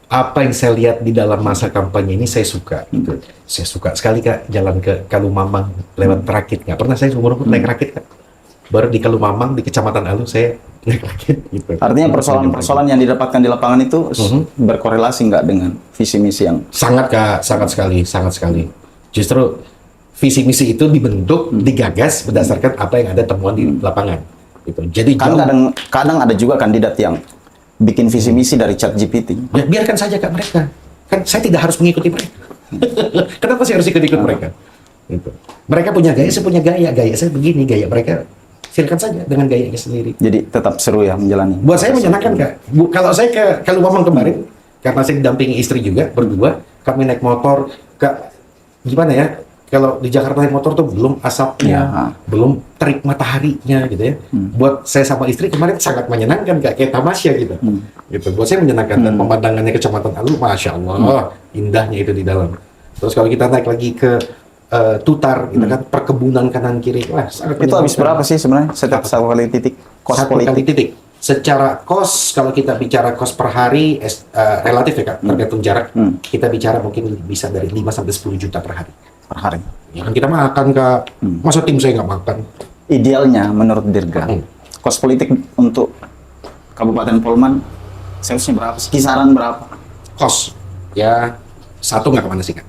apa yang saya lihat di dalam masa kampanye ini, saya suka. Gitu. Saya suka sekali Kak jalan ke Kalumamang lewat rakit. Nggak pernah saya seumur naik rakit Kak. Baru di Kalumamang di Kecamatan Alu saya naik rakit. Gitu. Artinya persoalan-persoalan yang didapatkan di lapangan itu berkorelasi nggak dengan visi misi yang sangat Kak, sangat sekali. Justru visi misi itu dibentuk, digagas berdasarkan apa yang ada temuan di lapangan. Gitu. Jadi kan kadang ada juga kandidat yang bikin visi misi dari ChatGPT. Ya, biarkan saja Kak mereka. Kan saya tidak harus mengikuti mereka. Kenapa saya harus ikut mereka? Gitu. Mereka punya gaya, saya punya gaya. Gaya saya begini, gaya mereka silakan saja dengan gayanya sendiri. Jadi tetap seru ya menjalani. Buat saya menyenangkan Kak. Kalau saya ke Kalumamang kemarin, karena saya didampingi istri juga berdua, kami naik motor ke gimana ya? Kalau di Jakarta naik motor tuh belum asapnya, belum terik mataharinya gitu ya. Buat saya sama istri kemarin sangat menyenangkan kayak tamasya gitu. Gitu. Buat saya menyenangkan dan pemandangannya Kecamatan Alu, masya Allah, indahnya itu di dalam. Terus kalau kita naik lagi ke Tutar, gitu kan, perkebunan kanan kiri, wah sangat. Itu habis berapa sih sebenarnya setiap satu kali titik kos politik? Secara kos, kalau kita bicara kos per hari relatif ya Kak, tergantung jarak. Kita bicara mungkin bisa dari 5 sampai 10 juta per hari. Per hari. Ya kan kita makan Kak, masa tim saya nggak makan? Idealnya menurut Dirga, kos politik untuk Kabupaten Polman seharusnya berapa? Kisaran berapa? Kos, ya satu nggak kemana sih Kak?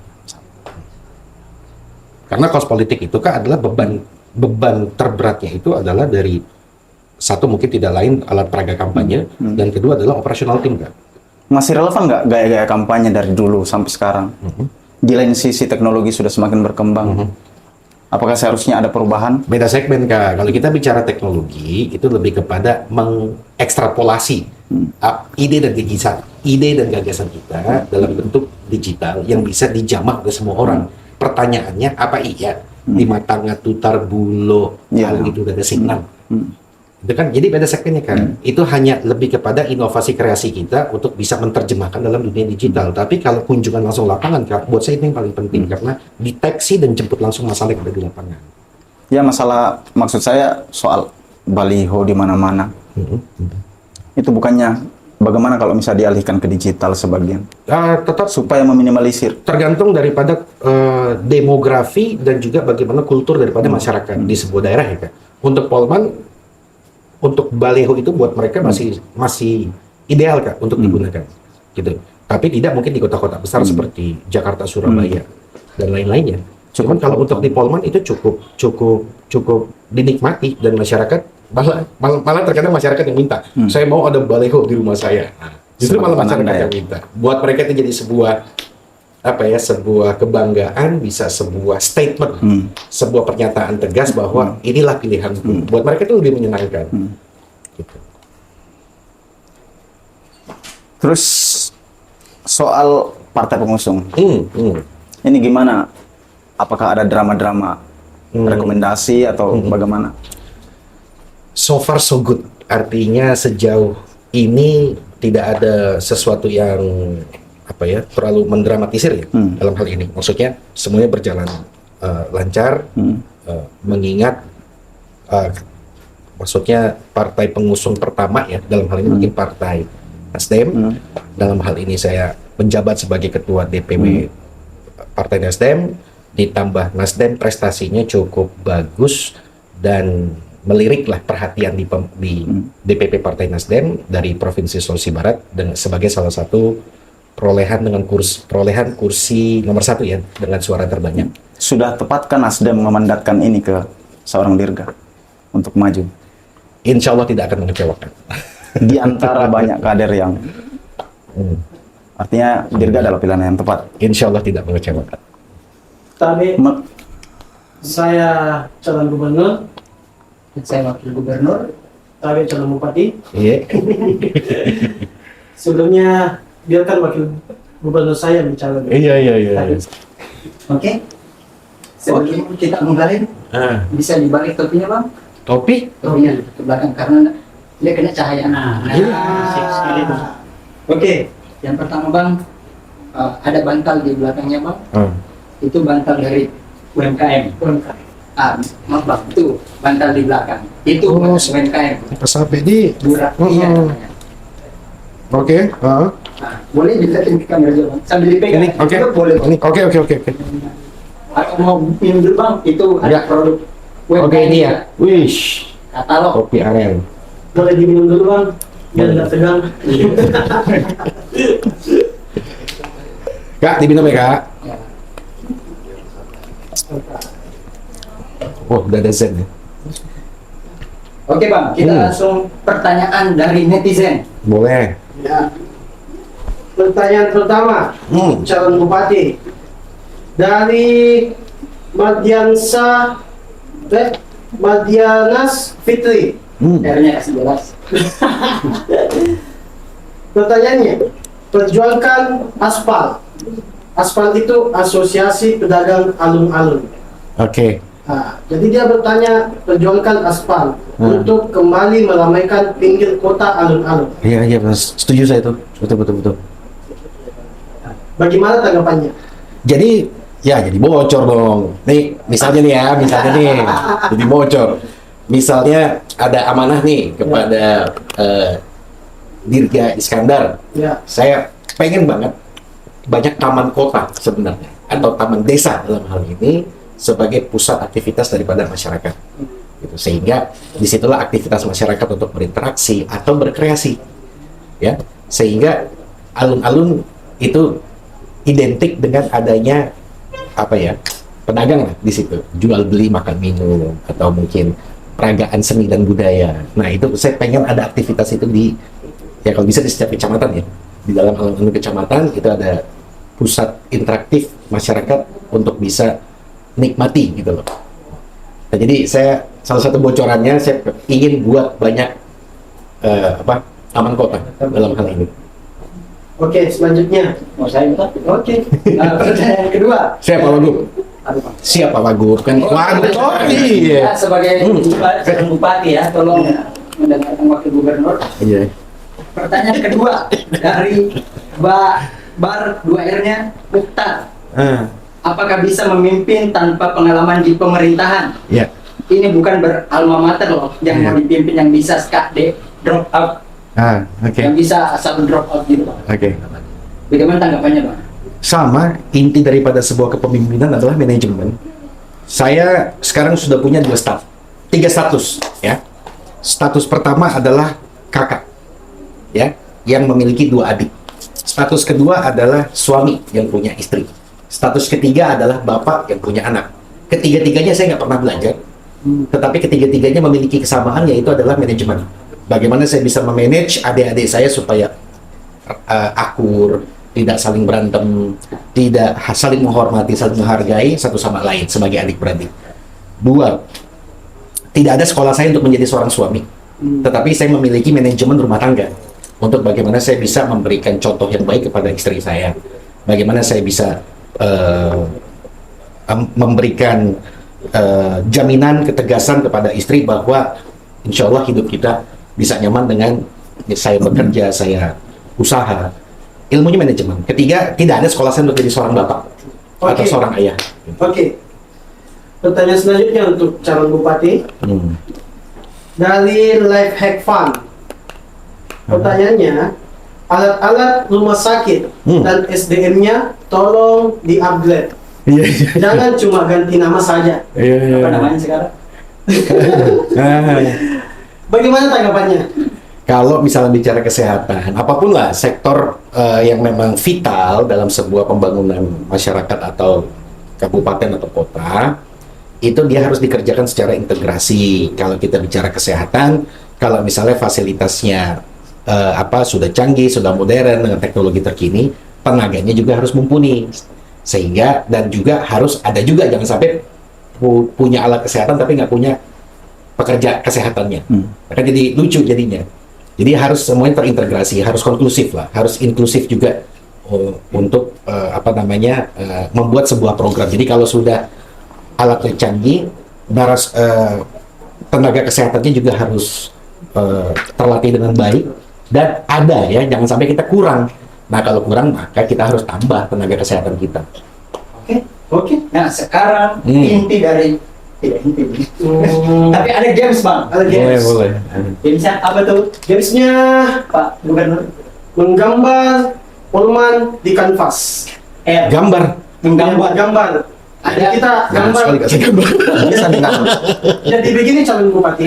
Karena kos politik itu Kak adalah beban terberatnya itu adalah dari satu mungkin tidak lain alat peraga kampanye, dan kedua adalah operasional tim Kak. Masih relevan nggak gaya-gaya kampanye dari dulu sampai sekarang? Di lain sisi teknologi sudah semakin berkembang. Apakah seharusnya ada perubahan? Beda segmen Kak. Kalau kita bicara teknologi itu lebih kepada mengekstrapolasi ide dan gagasan kita dalam bentuk digital yang bisa dijamah oleh semua orang. Pertanyaannya apa iya di Matanga, Tutar, Bulo, itu ada signal. Itu kan jadi beda segmennya kan. Itu hanya lebih kepada inovasi kreasi kita untuk bisa menerjemahkan dalam dunia digital. Tapi kalau kunjungan langsung lapangan Kak, buat saya itu yang paling penting karena deteksi dan jemput langsung masalah yang ada di lapangan. Ya masalah maksud saya soal baliho di mana-mana. Itu bukannya bagaimana kalau misalnya dialihkan ke digital sebagian? Tetap supaya meminimalisir. Tergantung daripada demografi dan juga bagaimana kultur daripada masyarakat di sebuah daerah ya Kak. Untuk Polman, untuk baliho itu buat mereka masih ideal Kak untuk digunakan gitu. Tapi tidak mungkin di kota-kota besar seperti Jakarta, Surabaya dan lain-lainnya. Cuman kalau untuk di Polman itu cukup dinikmati dan masyarakat malah terkadang masyarakat yang minta, saya mau ada baliho di rumah saya. Nah, Justru malah Sebagai masyarakat penanda, yang minta. Buat mereka itu jadi sebuah sebuah kebanggaan, bisa sebuah statement, sebuah pernyataan tegas bahwa inilah pilihanku. Buat mereka itu lebih menyenangkan. Gitu. Terus soal partai pengusung, Hmm. ini gimana? Apakah ada drama-drama rekomendasi atau bagaimana? So far so good. Artinya sejauh ini tidak ada sesuatu yang terlalu mendramatisir ya dalam hal ini. Maksudnya semuanya berjalan lancar, mengingat maksudnya partai pengusung pertama ya dalam hal ini mungkin partai Nasdem. Dalam hal ini saya menjabat sebagai ketua DPW Partai Nasdem, ditambah Nasdem prestasinya cukup bagus dan meliriklah perhatian di DPP Partai Nasdem dari Provinsi Sulawesi Barat dan sebagai salah satu perolehan kursi nomor 1 ya dengan suara terbanyak. Sudah tepatkah Nasdem memandatkan ini ke seorang Dirga untuk maju? Insya Allah tidak akan mengecewakan. Di antara banyak kader yang artinya Dirga adalah pilihan yang tepat. Insya Allah tidak mengecewakan. Tapi Me- saya calon gubernur, Saya wakil gubernur. tapi calon bupati. Iya. Sebelumnya biarkan wakil gubernur saya mencalon. Iya. Oke. Sebelum kita mulai, bisa dibalik topinya bang. Topi? Topinya ke belakang karena dia kena cahaya. Sip sekali bang. Oke, Yang pertama bang, ada bantal di belakangnya bang. Itu bantal dari UMKM. Maaf bang, itu bantal di belakang. Itu UMKM. Pas sampai di. Murah. Iya. namanya. Oke. Boleh dilihatin ke kamera juga bang. Sambil dipegang. Ini oke. Itu boleh bang. Ini oke. Atau mau minum dulu bang, itu ada Ya. produk UMKM. Oke ini ya. juga. Wish. Katalog. Kopi aren. boleh diminum dulu bang, biar tidak tegang. Kak, diminum ya kak. Ya. Oh, udah ada zen ya. Oke bang, kita langsung pertanyaan dari netizen. Boleh. Ya. Pertanyaan pertama, calon bupati dari Madianas Fitri. R-nya kasih jelas. Pertanyaannya, perjuangkan aspal. Aspal itu asosiasi pedagang alun-alun. Oke. Nah, jadi dia bertanya, perjuangkan aspal untuk kembali meramaikan pinggir kota alun-alun. Iya, setuju saya itu. Betul. Bagaimana tanggapannya? Jadi bocor dong. Nih, misalnya nih, jadi bocor. Misalnya ada amanah nih kepada Dirga Iskandar. Ya, Saya pengen banget banyak taman kota sebenarnya atau taman desa dalam hal ini sebagai pusat aktivitas daripada masyarakat. Gitu. Sehingga disitulah aktivitas masyarakat untuk berinteraksi atau berkreasi, ya. Sehingga alun-alun itu identik dengan adanya pedagang lah di situ, jual beli makan minum atau mungkin peragaan seni dan budaya. Nah itu saya pengen ada aktivitas itu kalau bisa di setiap kecamatan ya, di dalam alun-alun kecamatan itu ada pusat interaktif masyarakat untuk bisa nikmati gitu loh. Nah, jadi saya salah satu bocorannya saya ingin buat banyak taman kota dalam hal ini. oke, selanjutnya. Mau saya minta? Oke, Pertanyaan kedua. Siapa Wagub? Aduh, Bang. Siapa Wagub? Kan Wagub. Oh iya. Ya, sebagai bupati ya, tolong mendengarkan wakil gubernur. Iya. Pertanyaan kedua dari Bar 2R-nya Mukhtar. Apakah bisa memimpin tanpa pengalaman di pemerintahan? Ya. Ini bukan beralma mater loh, yang mau dipimpin yang bisa SKD drop out, Oke. yang bisa asal drop out gitu Bang. Oke. Bagaimana tanggapannya Bang? Sama, inti daripada sebuah kepemimpinan adalah manajemen. Saya sekarang sudah punya 3 status ya. Status pertama adalah kakak ya, yang memiliki 2 adik. Status kedua adalah suami yang punya istri. Status ketiga adalah bapak yang punya anak. Ketiga-tiganya saya nggak pernah belajar, tetapi ketiga-tiganya memiliki kesamaan, yaitu adalah manajemen. Bagaimana saya bisa memanage adik-adik saya supaya akur, tidak saling berantem, tidak saling menghormati, saling menghargai satu sama lain sebagai adik-beradik. 2, tidak ada sekolah saya untuk menjadi seorang suami, tetapi saya memiliki manajemen rumah tangga untuk bagaimana saya bisa memberikan contoh yang baik kepada istri saya, bagaimana saya bisa memberikan jaminan ketegasan kepada istri bahwa insya Allah hidup kita bisa nyaman dengan saya bekerja, saya usaha. Ilmunya manajemen. Ketiga, tidak ada sekolah saya untuk jadi seorang bapak atau Oke. seorang ayah. Oke. Pertanyaan selanjutnya untuk calon bupati dari Life Hack Fund. Pertanyaannya, alat-alat rumah sakit dan SDM-nya tolong di-upgrade. Iya. Jangan cuma ganti nama saja. Apa namanya sekarang? Bagaimana tanggapannya? Kalau misalnya bicara kesehatan, apapun lah sektor yang memang vital dalam sebuah pembangunan masyarakat atau kabupaten atau kota, itu dia harus dikerjakan secara integrasi. Kalau kita bicara kesehatan, kalau misalnya fasilitasnya sudah canggih, sudah modern dengan teknologi terkini, tenaganya juga harus mumpuni. Sehingga dan juga harus ada juga, jangan sampai punya alat kesehatan tapi nggak punya pekerja kesehatannya. Akan jadi lucu jadinya. Jadi harus semuanya terintegrasi, harus konklusif lah, harus inklusif juga untuk membuat sebuah program. Jadi kalau sudah alatnya canggih, tenaga kesehatannya juga harus terlatih dengan baik dan ada ya, jangan sampai kita kurang. Nah kalau kurang maka kita harus tambah tenaga kesehatan kita. Oke. Nah sekarang inti dari tidak inti, tapi ada games bang. Ada games. Boleh. Gamesnya apa tuh Gamesnya Pak Gubernur? menggambar Polman di kanvas. Gambar. Menggambar. Gambar. Jadi kita gambar. Sekali kasih gambar. Bisa dengan Jadi begini calon bupati.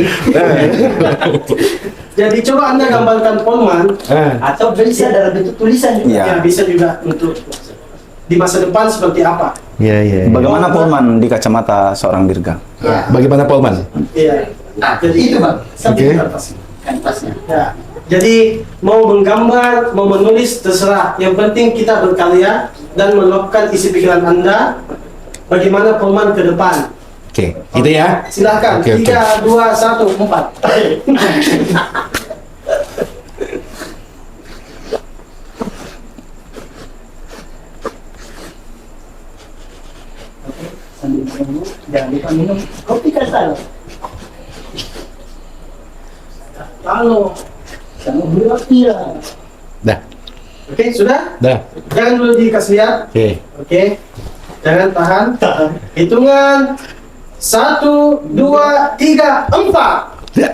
Jadi coba Anda gambarkan Polman. Atau bisa dalam bentuk tulisan juga. Iya. Ya bisa juga untuk di masa depan seperti apa. Iya. bagaimana Polman di kacamata seorang dirga. Ya. Bagaimana Polman? Iya. Nah, jadi itu bang. Sampai Oke. di kanvas. Kanvasnya. Ya. Jadi mau menggambar, mau menulis terserah. Yang penting kita berkarya dan meluapkan isi pikiran Anda. Bagaimana Polman ke depan. Oke, gitu ya. Silakan. Oke. 3, 2, 1, 4. Sambil menunggu, jangan lupa minum kopi kristal. Halo. Sama gula pira. Dah. Oke, sudah? Dah. Jangan dulu dikasih lihat. Oke. Oke. Jangan tahan. Hitungan 1, 2, 3, 4. Dah.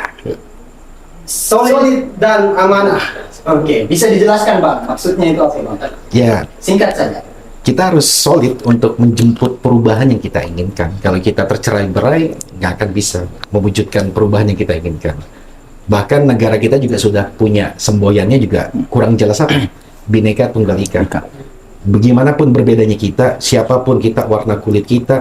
Solid dan amanah. Oke, bisa dijelaskan bang, maksudnya itu apa bang? Ya, Singkat saja. kita harus solid untuk menjemput perubahan yang kita inginkan. Kalau kita tercerai-berai, nggak akan bisa mewujudkan perubahan yang kita inginkan. Bahkan negara kita juga sudah punya semboyannya juga kurang jelas apa? Bhinneka Tunggal Ika. Bagaimanapun berbedanya kita, siapapun kita, warna kulit kita,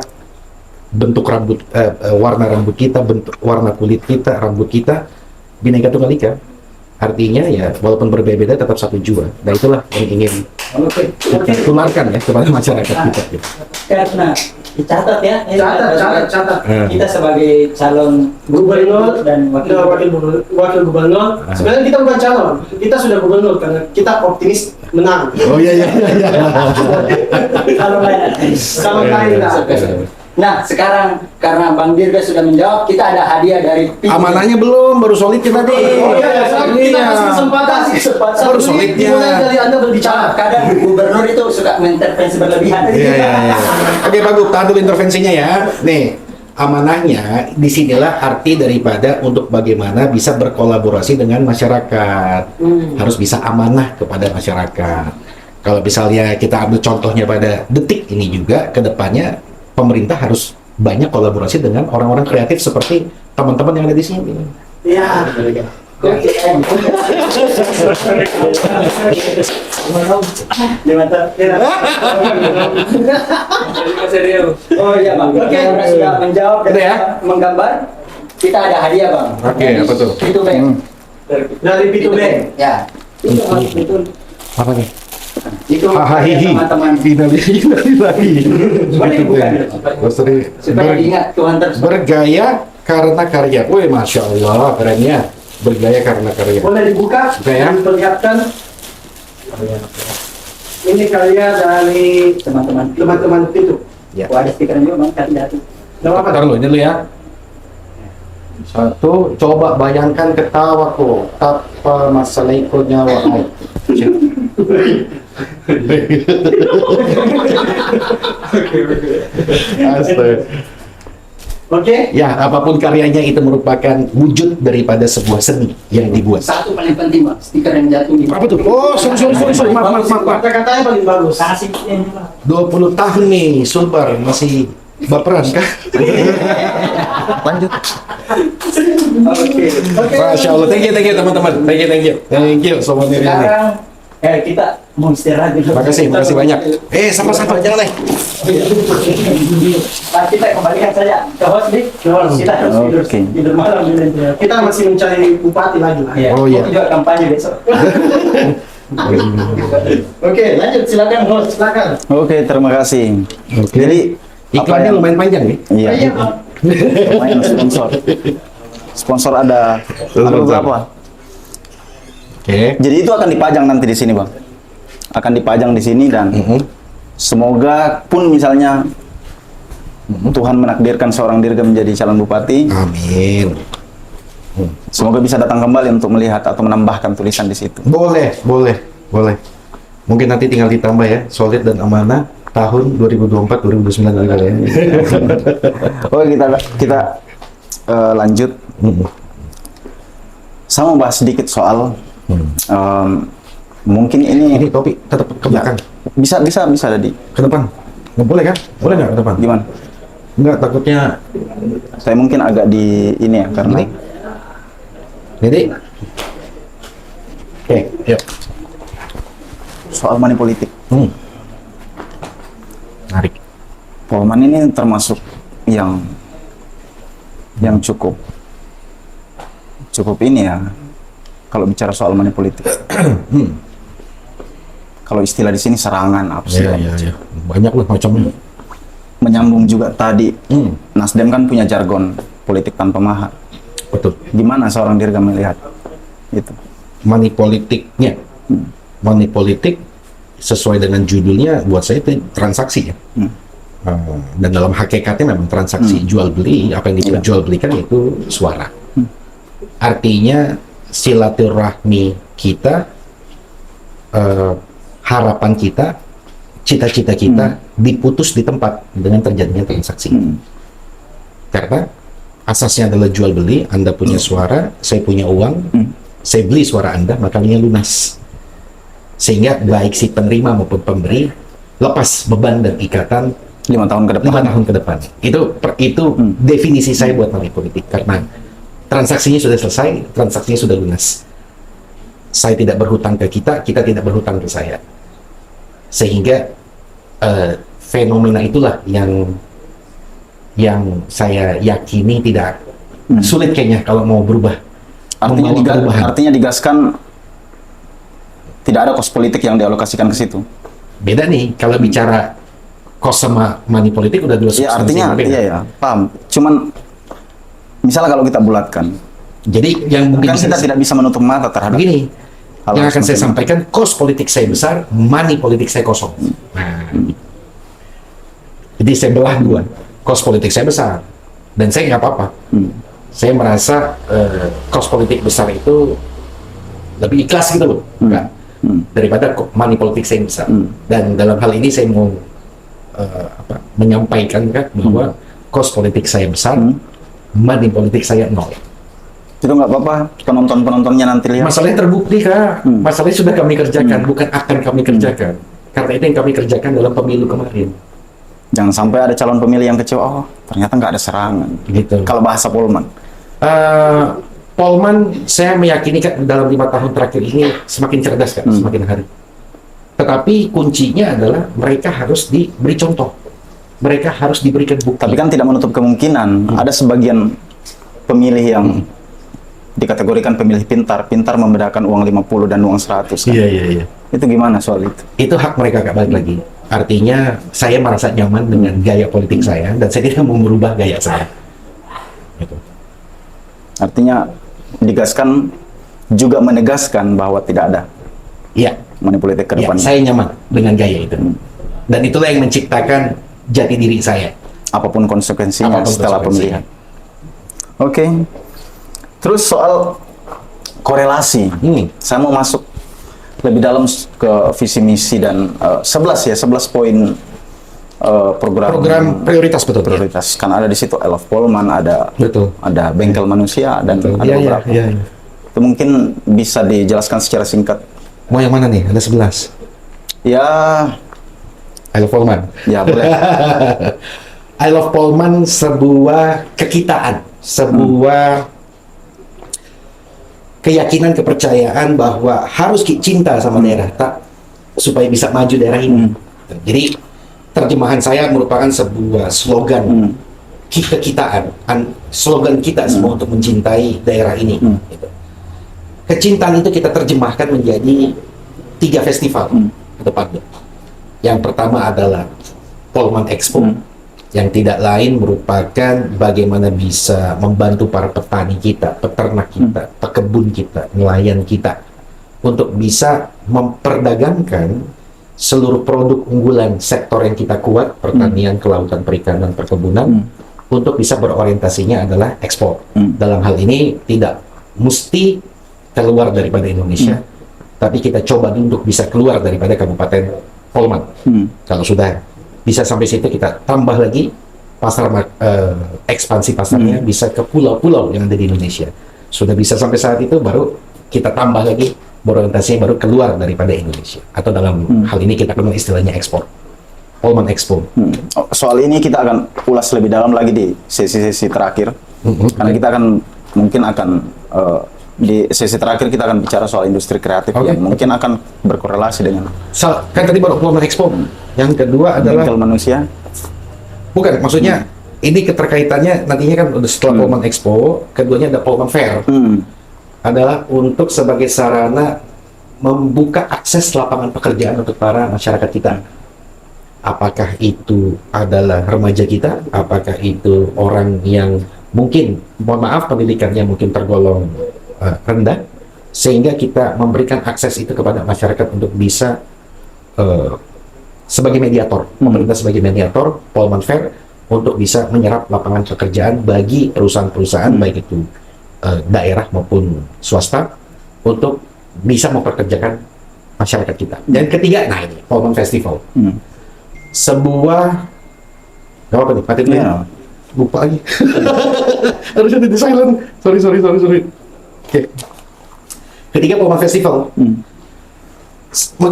bentuk rambut, warna rambut kita, bentuk warna kulit kita, rambut kita, Bhinneka Tunggal Ika. Artinya ya walaupun berbeda-beda tetap satu jua. Nah itulah yang ingin Oke. kita tularkan ya kepada masyarakat kita. Karena dicatat ya. Catat. Kita sebagai calon Gubernur dan wakil wakil gubernur. Sebenarnya kita bukan calon, kita sudah gubernur karena kita optimis menang. Oh iya. calon lain. Sama lain lah. Nah sekarang karena Bang Dirga sudah menjawab, kita ada hadiah dari P. Amanahnya belum, baru solid kita nih. Oh iya, kita kasih kesempatan. Baru solidnya. Dimulai dari Anda berbicara. Kadang gubernur itu suka mengintervensi berlebihan. Iya. Oke Pak Gub, tahan dulu intervensinya ya. Nih, amanahnya disinilah arti daripada untuk bagaimana bisa berkolaborasi dengan masyarakat. Harus bisa amanah kepada masyarakat. Kalau misalnya kita ambil contohnya pada detik ini juga, ke depannya pemerintah harus banyak kolaborasi dengan orang-orang kreatif seperti teman-teman yang ada di sini. Iya. Oh iya bang, Oke. karena sudah menjawab dan Udah ya? menggambar, kita ada hadiah bang. Oke, apa tuh? Itu bang. Dari Pitu Bank. Ya. Itu bang, itu Apa nih? Itu Hahaha, teman-teman. lagi. Supaya dibuka dulu. Supaya diingat Tuhan tersebut. Bergaya karena karya. Wih, masya Allah, kerennya. Bergaya karena karya. Boleh dibuka, Oke, ya. diperlihatkan. Ini karya dari teman-teman itu. Ya. Oh, ada stiker juga bang, hati-hati. Gak apa-apa. Bentar dulu, ini dulu ya. Satu, coba bayangkan ketawaku tanpa masalahku nyawa. Astaga. Oke. Ya, apapun karyanya itu merupakan wujud daripada sebuah seni yang dibuat. Satu paling penting bang, stiker yang jatuh di. Apa tuh? Oh, sorry. Maaf. Kata-katanya paling bagus. Kasih ini bang. 20 tahun nih, Sulbar masih baperan kah? Lanjut. Oke. Masya Allah, thank you teman-teman, thank you Sobat Nirina. Sekarang kita mau istirahat dulu. Makasih banyak. Sama-sama, jangan deh. Nah, kita kembalikan saja ke host nih. Kita harus tidur, Oke. tidur malam dulu. Kita masih mencari bupati lagi lah. Ya, Oh, iya. juga kampanye besok. Oke, lanjut silakan host, silakan. Oke, terima kasih. Oke. Jadi Iklannya yang- lumayan panjang nih. Iya. Iya, Bang. Lumayan sponsor. Sponsor ada beberapa. Oke. Jadi itu akan dipajang nanti di sini, Bang. Akan dipajang di sini dan semoga pun misalnya Tuhan menakdirkan seorang Dirga menjadi calon bupati, Amin. semoga bisa datang kembali untuk melihat atau menambahkan tulisan di situ. Boleh. Mungkin nanti tinggal ditambah ya, solid dan amanah tahun 2024-2029 kali ya. Oke, kita lanjut. Saya mau bahas sedikit soal mungkin Ini ini topi tetap ke belakang, bisa tadi. ke depan. Nggak boleh kan? Boleh nggak ke depan? Gimana? Nggak, takutnya Saya mungkin agak di ini ya karena Ini? Jadi, oke, yuk. soal money politik. Menarik. Polman ini termasuk yang cukup ini ya kalau bicara soal money politik. Kalau istilah di sini serangan apa sih? Iya. Banyak lah macamnya. Menyambung juga tadi Nasdem kan punya jargon politik tanpa mahar. Betul. Gimana seorang Dirga melihat itu? Money politiknya. Money politik sesuai dengan judulnya buat saya itu transaksi ya. Dan dalam hakikatnya memang transaksi jual beli, apa yang dijual belikan itu suara. Artinya silaturahmi kita, harapan kita, cita-cita kita diputus di tempat dengan terjadinya transaksi. Karena asasnya adalah jual beli, Anda punya suara, saya punya uang, saya beli suara Anda, maka ini lunas. Sehingga baik si penerima maupun pemberi lepas beban dan ikatan 5 tahun ke depan. 5 tahun ke depan. Itu definisi saya buat money politik, karena transaksinya sudah selesai, transaksinya sudah lunas. Saya tidak berhutang ke kita tidak berhutang ke saya. Sehingga fenomena itulah yang saya yakini tidak sulit kayaknya kalau mau berubah. Membawa perubahan. Artinya digaskan tidak ada kos politik yang dialokasikan ke situ. Beda nih kalau bicara kos sama money politik udah dua Ya substansi artinya yang berbeda. iya ya, paham. Cuman misalnya kalau kita bulatkan, Jadi yang mungkin kan kita tidak bisa menutup mata terhadap begini, hal yang akan semacam saya itu. sampaikan, kos politik saya besar, money politik saya kosong. Nah, jadi saya belah dua, kos politik saya besar, dan saya nggak apa-apa. Saya merasa kos politik besar itu lebih ikhlas gitu loh, Kak, daripada money politik saya besar. Dan dalam hal ini saya mau menyampaikan Kak, bahwa kos politik saya besar, money politik saya nol. itu nggak apa-apa, penontonnya nanti lihat. Masalahnya terbukti Kak, masalahnya sudah kami kerjakan, bukan akan kami kerjakan. Karena itu yang kami kerjakan dalam pemilu kemarin. Jangan sampai ada calon pemilih yang kecewa, oh ternyata nggak ada serangan. Gitu. Kalau bahasa Polman. Polman, saya meyakini Kak, dalam 5 tahun terakhir ini semakin cerdas Kak, semakin hari. Tetapi kuncinya adalah mereka harus diberi contoh. Mereka harus diberikan bukti. Tapi kan tidak menutup kemungkinan ada sebagian pemilih yang dikategorikan pemilih pintar membedakan uang 50 dan uang 100 kan? Iya. Itu gimana soal itu? Itu hak mereka, Kak, balik lagi. Artinya saya merasa nyaman dengan gaya politik saya dan saya tidak mau merubah gaya saya. Gitu. Artinya digaskan juga menegaskan bahwa tidak ada Iya, money politik ke ya, depannya. saya nyaman dengan gaya itu. Dan itulah yang menciptakan jati diri saya. Apapun konsekuensinya Apapun setelah konsekuensinya. pemilihan. Oke. Terus soal korelasi, saya mau masuk lebih dalam ke visi misi dan 11 poin program Prioritas, betul. prioritas. Kan ada di situ I Love Polman, Betul. ada bengkel manusia dan Betul. ada Iya, beberapa. iya. Itu mungkin bisa dijelaskan secara singkat. Mau yang mana nih? Ada 11. Ya, I Love Polman. ya boleh. I Love Polman sebuah kekitaan, sebuah keyakinan, kepercayaan bahwa harus cinta sama daerah, tak supaya bisa maju daerah ini. Jadi terjemahan saya merupakan sebuah slogan kekitaan, slogan kita semua untuk mencintai daerah ini. Gitu. Kecintaan itu kita terjemahkan menjadi 3 festival ke depannya. Yang pertama adalah Polman Expo, yang tidak lain merupakan bagaimana bisa membantu para petani kita, peternak kita, pekebun kita, nelayan kita untuk bisa memperdagangkan seluruh produk unggulan sektor yang kita kuat, pertanian, kelautan, perikanan, perkebunan, untuk bisa berorientasinya adalah ekspor. Dalam hal ini tidak mesti keluar daripada Indonesia, tapi kita coba untuk bisa keluar daripada Kabupaten Polman. Kalau sudah bisa sampai situ, kita tambah lagi pasar, ekspansi pasarnya bisa ke pulau-pulau yang ada di Indonesia. Sudah bisa sampai saat itu, baru kita tambah lagi berorientasinya baru keluar daripada Indonesia, atau dalam hal ini kita kenal istilahnya ekspor. Polman Expo. Soal ini kita akan ulas lebih dalam lagi di sesi-sesi terakhir, karena kita akan mungkin akan di sesi terakhir kita akan bicara soal industri kreatif yang mungkin akan berkorelasi dengan Kan tadi baru Polman Expo. Yang kedua adalah bengkel manusia. bukan, maksudnya ini keterkaitannya nantinya kan udah setelah Polman Expo, keduanya ada Polman Fair. Adalah untuk sebagai sarana membuka akses lapangan pekerjaan untuk para masyarakat kita. Apakah itu adalah remaja kita, apakah itu orang yang mungkin, mohon maaf, pendidikannya mungkin tergolong rendah, sehingga kita memberikan akses itu kepada masyarakat untuk bisa sebagai mediator, pemerintah sebagai mediator, Polman Fair, untuk bisa menyerap lapangan pekerjaan bagi perusahaan-perusahaan, baik itu daerah maupun swasta, untuk bisa memperkerjakan masyarakat kita. Dan ketiga, nah ini, Polman Festival. Sebuah, gak apa nih, mati dulu ya. Lupa lagi. Harusnya di silent. Sorry. Oke. Ketiga, Polman Festival.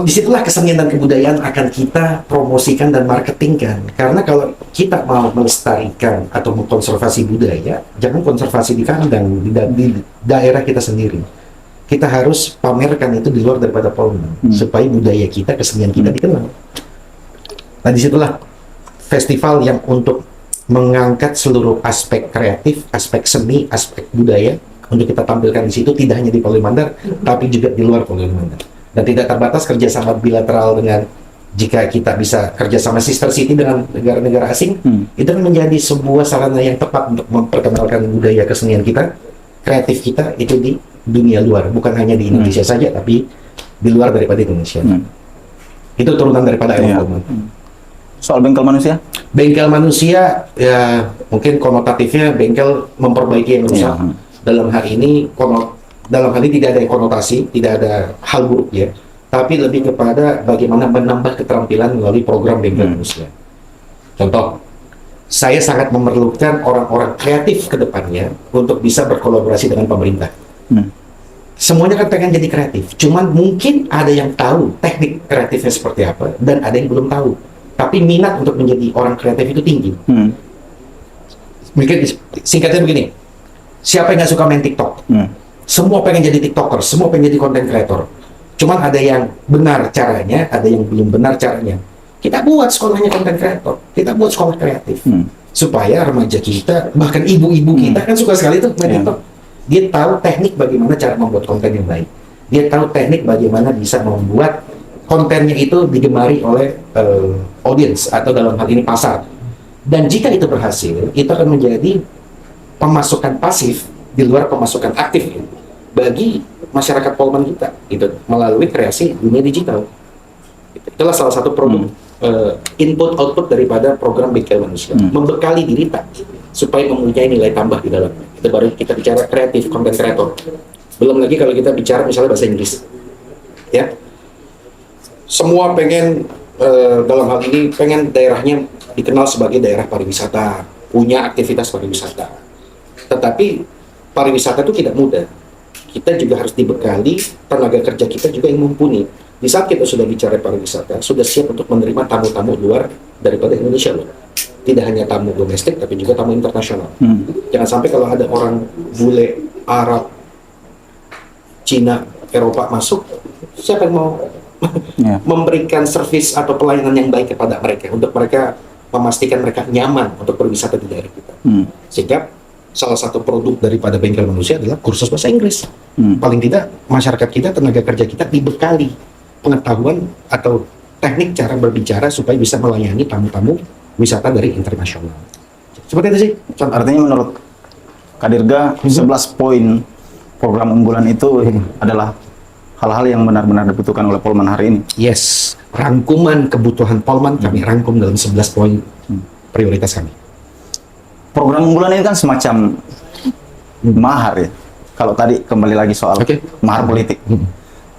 Disitulah kesenian dan kebudayaan akan kita promosikan dan marketingkan. Karena kalau kita mau melestarikan atau mengkonservasi budaya, jangan konservasi di kandang, di daerah kita sendiri. Kita harus pamerkan itu di luar daripada Polman, supaya budaya kita, kesenian kita dikenal. Nah, disitulah festival yang untuk mengangkat seluruh aspek kreatif, aspek seni, aspek budaya, untuk kita tampilkan di situ, tidak hanya di Polewali Mandar, tapi juga di luar Polewali Mandar. Dan tidak terbatas kerjasama bilateral dengan, jika kita bisa kerjasama sister city dengan negara-negara asing, itu menjadi sebuah sarana yang tepat untuk memperkenalkan budaya kesenian kita, kreatif kita, itu di dunia luar, bukan hanya di Indonesia saja, tapi di luar daripada Indonesia. Itu turunan daripada Polman. Soal bengkel manusia? Bengkel manusia, ya mungkin konotatifnya bengkel memperbaiki yang rusak. Dalam hal ini, tidak ada konotasi, tidak ada hal buruk ya, tapi lebih kepada bagaimana menambah keterampilan melalui program bengkel manusia. Contoh, saya sangat memerlukan orang-orang kreatif ke depannya untuk bisa berkolaborasi dengan pemerintah. Semuanya kan pengen jadi kreatif, cuman mungkin ada yang tahu teknik kreatifnya seperti apa, dan ada yang belum tahu. Tapi minat untuk menjadi orang kreatif itu tinggi. Mungkin singkatnya begini, siapa yang nggak suka main TikTok? Semua pengen jadi TikToker, semua pengen jadi content creator. Cuman ada yang benar caranya, ada yang belum benar caranya. Kita buat sekolahnya content creator, kita buat sekolah kreatif, supaya remaja kita, bahkan ibu-ibu kita kan suka sekali tuh main TikTok. Dia tahu teknik bagaimana cara membuat konten yang baik. Dia tahu teknik bagaimana bisa membuat kontennya itu digemari oleh audience atau dalam hal ini pasar. Dan jika itu berhasil, itu akan menjadi pemasukan pasif di luar pemasukan aktif ya, bagi masyarakat Polman kita gitu, melalui kreasi dunia digital. Itulah salah satu produk input output daripada program bengkel manusia, membekali diri tak supaya mempunyai nilai tambah di dalamnya. Itu baru kita bicara kreatif content creator. Belum lagi kalau kita bicara misalnya bahasa Inggris, ya. Semua pengen dalam hal ini pengen daerahnya dikenal sebagai daerah pariwisata, punya aktivitas pariwisata. Tetapi pariwisata itu tidak mudah. Kita juga harus dibekali tenaga kerja kita juga yang mumpuni. Di saat kita sudah bicara pariwisata, sudah siap untuk menerima tamu-tamu luar daripada Indonesia loh. Tidak hanya tamu domestik, tapi juga tamu internasional. Jangan sampai kalau ada orang bule, Arab, Cina, Eropa masuk, siapa yang mau memberikan servis atau pelayanan yang baik kepada mereka untuk mereka memastikan mereka nyaman untuk berwisata di daerah kita. Sehingga salah satu produk daripada bengkel manusia adalah kursus bahasa Inggris. Paling tidak masyarakat kita, tenaga kerja kita dibekali pengetahuan atau teknik cara berbicara supaya bisa melayani tamu-tamu wisata dari internasional. Seperti itu sih. Artinya menurut Kadirga 11 poin program unggulan itu adalah hal-hal yang benar-benar dibutuhkan oleh Polman hari ini. Yes, rangkuman kebutuhan Polman kami rangkum dalam 11 poin prioritas kami. Program unggulan ini kan semacam mahar ya. Kalau tadi kembali lagi soal mahar politik.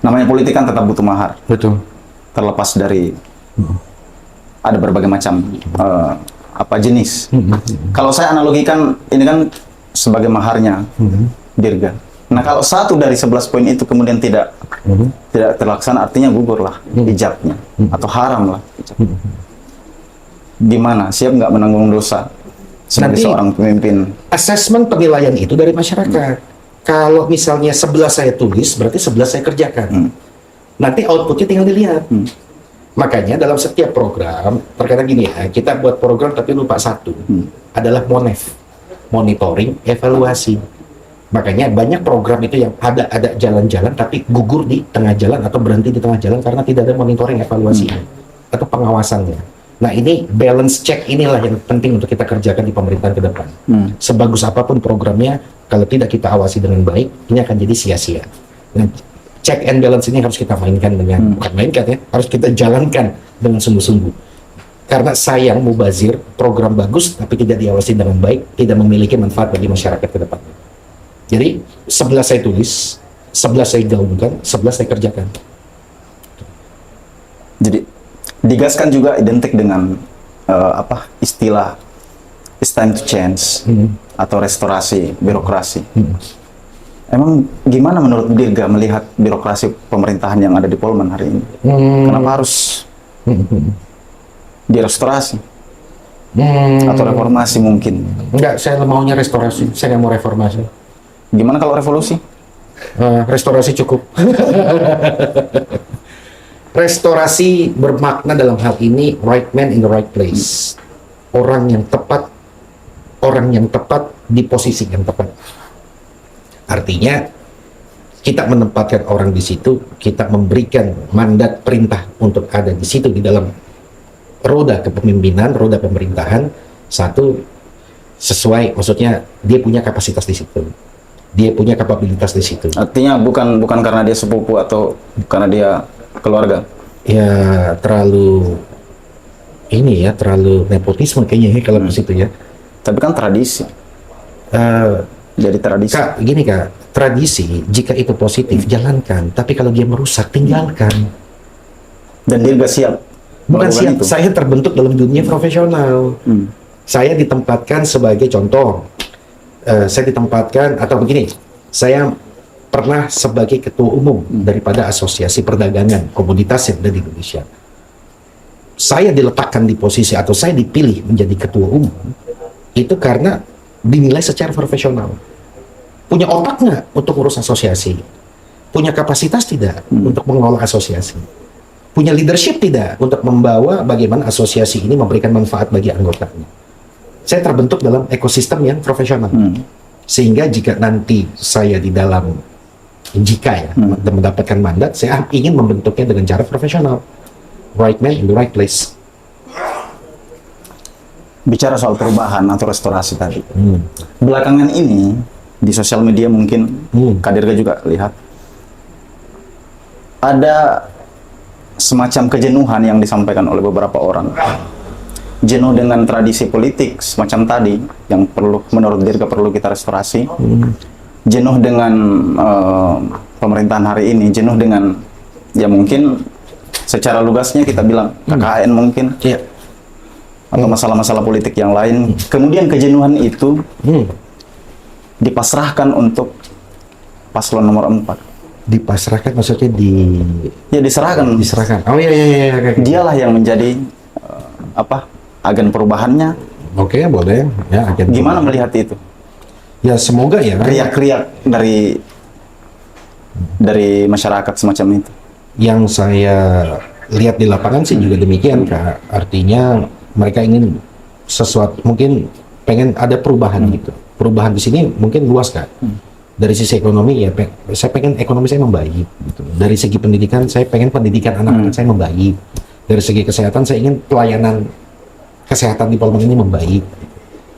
Namanya politik kan tetap butuh mahar. Betul. Terlepas dari ada berbagai macam jenis. Kalau saya analogikan ini kan sebagai maharnya Dirga. Nah kalau satu dari 11 poin itu kemudian tidak terlaksana, artinya gugur lah ijabnya atau haram lah. Gimana? Siap nggak menanggung dosa sebagai seorang pemimpin? Asesmen penilaian itu dari masyarakat. Kalau misalnya 11 saya tulis, berarti 11 saya kerjakan. Nanti outputnya tinggal dilihat. Makanya dalam setiap program, terkadang gini ya, kita buat program tapi lupa satu, adalah MONEV, monitoring, evaluasi. Makanya banyak program itu yang ada jalan-jalan tapi gugur di tengah jalan atau berhenti di tengah jalan karena tidak ada monitoring evaluasinya atau pengawasannya. Nah ini balance check inilah yang penting untuk kita kerjakan di pemerintahan ke depan. Sebagus apapun programnya, kalau tidak kita awasi dengan baik, ini akan jadi sia-sia. Nah, check and balance ini harus kita mainkan dengan, bukan mainkan ya, harus kita jalankan dengan sungguh-sungguh. Karena sayang mubazir, program bagus tapi tidak diawasi dengan baik, tidak memiliki manfaat bagi masyarakat ke depan. Jadi 11 saya tulis, 11 saya gaungkan, 11 saya kerjakan. Jadi digaskan juga identik dengan istilah it's time to change atau restorasi birokrasi. Emang gimana menurut Dirga melihat birokrasi pemerintahan yang ada di Polman hari ini? Kenapa harus direstorasi? Atau reformasi mungkin? Enggak, saya maunya restorasi, saya nggak mau reformasi. Gimana kalau revolusi? Restorasi cukup. Restorasi bermakna dalam hal ini right man in the right place. Orang yang tepat di posisi yang tepat. Artinya kita menempatkan orang di situ, kita memberikan mandat perintah untuk ada di situ di dalam roda kepemimpinan, roda pemerintahan. Satu, sesuai, maksudnya dia punya kapasitas di situ. Dia punya kapabilitas di situ. Artinya bukan karena dia sepupu atau karena dia keluarga. Ya terlalu nepotisme kayaknya ya kalau ke situ ya. Tapi kan tradisi. Jadi tradisi. Kak, gini Kak, tradisi jika itu positif jalankan, tapi kalau dia merusak tinggalkan. Dan dia gak siap. Bukan siap, itu. saya terbentuk dalam dunia profesional. Saya ditempatkan sebagai contoh. Saya ditempatkan atau begini, saya pernah sebagai ketua umum daripada Asosiasi Perdagangan Komoditas yang ada di Indonesia. Saya diletakkan di posisi atau saya dipilih menjadi ketua umum itu karena dinilai secara profesional. Punya otak nggak untuk urus asosiasi? Punya kapasitas tidak untuk mengelola asosiasi? Punya leadership tidak untuk membawa bagaimana asosiasi ini memberikan manfaat bagi anggotanya? Saya terbentuk dalam ekosistem yang profesional. Sehingga jika nanti saya di dalam jika ya mendapatkan mandat, saya ingin membentuknya dengan cara profesional, right man in the right place. Bicara soal perubahan atau restorasi tadi, belakangan ini di sosial media mungkin Kak Dirga juga lihat ada semacam kejenuhan yang disampaikan oleh beberapa orang. Jenuh dengan tradisi politik semacam tadi yang perlu, menurut Dirga, perlu kita restorasi. Jenuh dengan pemerintahan hari ini, jenuh dengan, ya mungkin secara lugasnya kita bilang KKN mungkin, atau masalah-masalah politik yang lain. Kemudian kejenuhan itu dipasrahkan untuk paslon nomor 4. Dipasrahkan maksudnya Ya diserahkan. diserahkan. Oh iya. Dialah yang menjadi agen perubahannya. Oke, boleh. Ya, agen Gimana perubahan. melihat itu? Ya semoga ya. Riak-riak dari masyarakat semacam itu. Yang saya lihat di lapangan sih juga demikian, Kak. Artinya mereka ingin sesuatu, mungkin pengen ada perubahan gitu. Perubahan di sini mungkin luas, Kak. Dari sisi ekonomi ya, saya pengen ekonomi saya membaik gitu. Dari segi pendidikan saya pengen pendidikan anak-anak saya membaik. Dari segi kesehatan saya ingin pelayanan kesehatan di Polman ini membaik.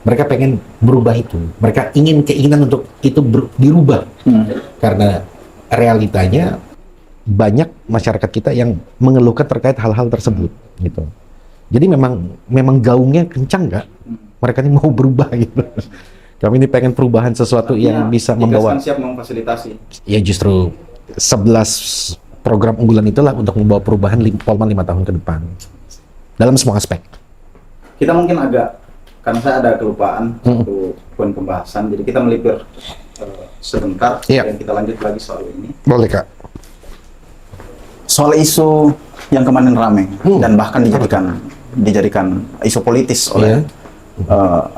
Mereka pengen berubah itu. Mereka keinginan untuk itu dirubah. Karena realitanya banyak masyarakat kita yang mengeluhkan terkait hal-hal tersebut gitu. Jadi memang gaungnya kencang nggak? Mereka ini mau berubah gitu. Kami ini pengen perubahan sesuatu yang bisa membawa. Siap memfasilitasi. Ya justru 11 program unggulan itulah untuk membawa perubahan Polman 5 tahun ke depan. Dalam semua aspek. Kita mungkin karena saya ada kelupaan untuk poin pembahasan, jadi kita melipir sebentar, Iya. dan kita lanjut lagi soal ini. Boleh, Kak. Soal isu yang kemarin ramai dan bahkan dijadikan isu politis oleh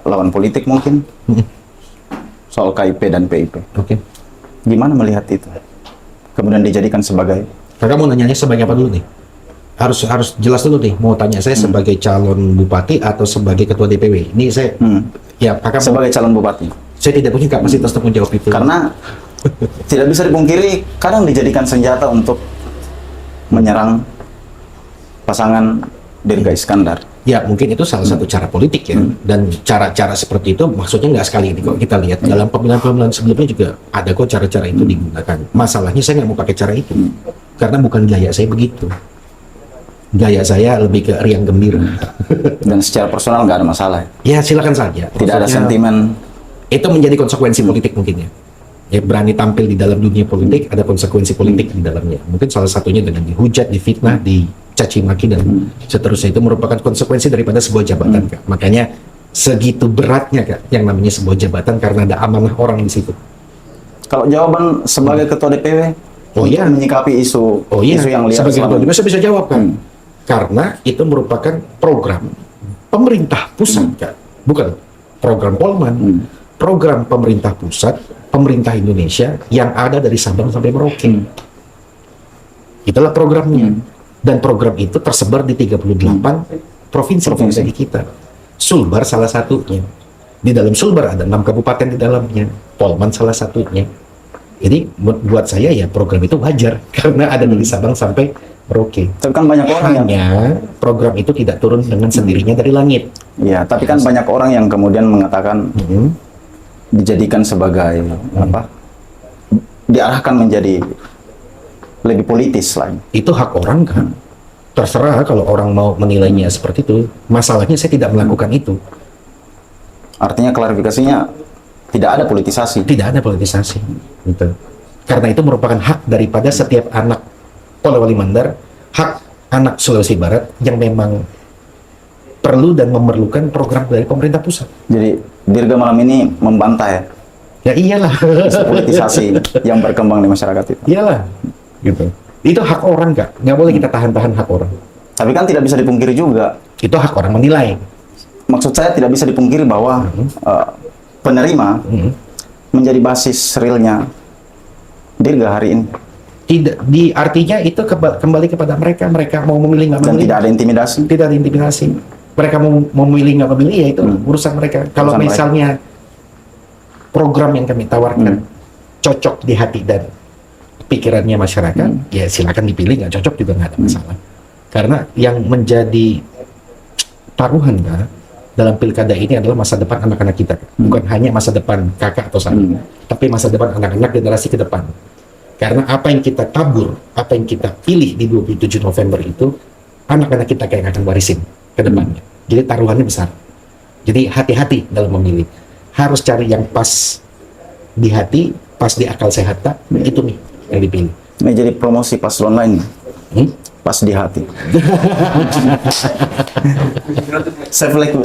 lawan politik mungkin, soal KIP dan PIP. Oke. Gimana melihat itu? Kemudian dijadikan sebagai, Kakak mau nanyanya sebagai apa dulu nih? Harus jelas dulu nih. Mau tanya saya sebagai calon bupati atau sebagai ketua DPW? Ini saya, ya Kakak sebagai calon bupati. saya tidak punya kapasitas untuk menjawab itu. Karena tidak bisa dipungkiri, kadang dijadikan senjata untuk menyerang pasangan Dirga Iskandar. Ya mungkin itu salah satu cara politik ya. Dan cara-cara seperti itu maksudnya nggak sekali ini kok kita lihat dalam pemilihan-pemilihan sebelumnya juga ada kok cara-cara itu digunakan. Masalahnya saya nggak mau pakai cara itu karena bukan gaya saya begitu. Gaya saya lebih ke riang gembira. Dan secara personal nggak ada masalah. Ya silakan saja. Tidak ada Maksudnya, sentimen. itu menjadi konsekuensi politik mungkin ya. Ya berani tampil di dalam dunia politik ada konsekuensi politik di dalamnya. Mungkin salah satunya dengan dihujat, difitnah, dicaci maki dan seterusnya, itu merupakan konsekuensi daripada sebuah jabatan, Kak. Makanya segitu beratnya, Kak, yang namanya sebuah jabatan karena ada amanah orang di situ. Kalau jawaban sebagai ketua DPW, Oh iya. menyikapi isu yang liar sebagai selama ketua ini. saya bisa jawab, Kak. Karena itu merupakan program pemerintah pusat, Kak. Bukan program Polman. Program pemerintah pusat, pemerintah Indonesia yang ada dari Sabang sampai Merauke. Itulah programnya. Dan program itu tersebar di 38 provinsi di kita. Sulbar salah satunya. Di dalam Sulbar ada 6 kabupaten di dalamnya. Polman salah satunya. Jadi buat saya ya program itu wajar karena ada dari Sabang sampai Merauke. Tapi kan banyak orang yang, Hanya program itu tidak turun dengan sendirinya dari langit. ya, tapi kan banyak orang yang kemudian mengatakan dijadikan sebagai diarahkan menjadi lebih politis lagi. Itu hak orang kan. Terserah kalau orang mau menilainya seperti itu. Masalahnya saya tidak melakukan itu. Artinya klarifikasinya tidak ada politisasi. Tidak ada politisasi. Gitu. Karena itu merupakan hak daripada setiap anak Polewali Mandar, hak anak Sulawesi Barat yang memang perlu dan memerlukan program dari pemerintah pusat. Jadi Dirga malam ini membantah ya Ya iyalah. isu politisasi yang berkembang di masyarakat itu. Iyalah. Gitu. Itu hak orang, Kak. Nggak boleh kita tahan-tahan hak orang. Tapi kan tidak bisa dipungkiri juga. Itu hak orang menilai. Maksud saya tidak bisa dipungkiri bahwa penerima menjadi basis realnya Dirga hari ini. Tidak, artinya itu kembali kepada mereka. Mereka mau memilih nggak Dan memilih. tidak ada intimidasi. Tidak ada intimidasi. Mereka mau memilih nggak memilih ya itu urusan mereka. Kalau Urusan misalnya program yang kami tawarkan cocok di hati dan pikirannya masyarakat, ya silakan dipilih, nggak cocok juga nggak ada masalah. Karena yang menjadi taruhan Kak, dalam pilkada ini adalah masa depan anak-anak kita, bukan hanya masa depan kakak atau saya, tapi masa depan anak-anak generasi ke depan. Karena apa yang kita tabur, apa yang kita pilih di 27 November itu, anak-anak kita kayak akan warisin ke depannya. Jadi taruhannya besar. Jadi hati-hati dalam memilih. Harus cari yang pas di hati, pas di akal sehat, tak? Itu nih yang dipilih. Ini jadi promosi paslon lain. Pas di hati.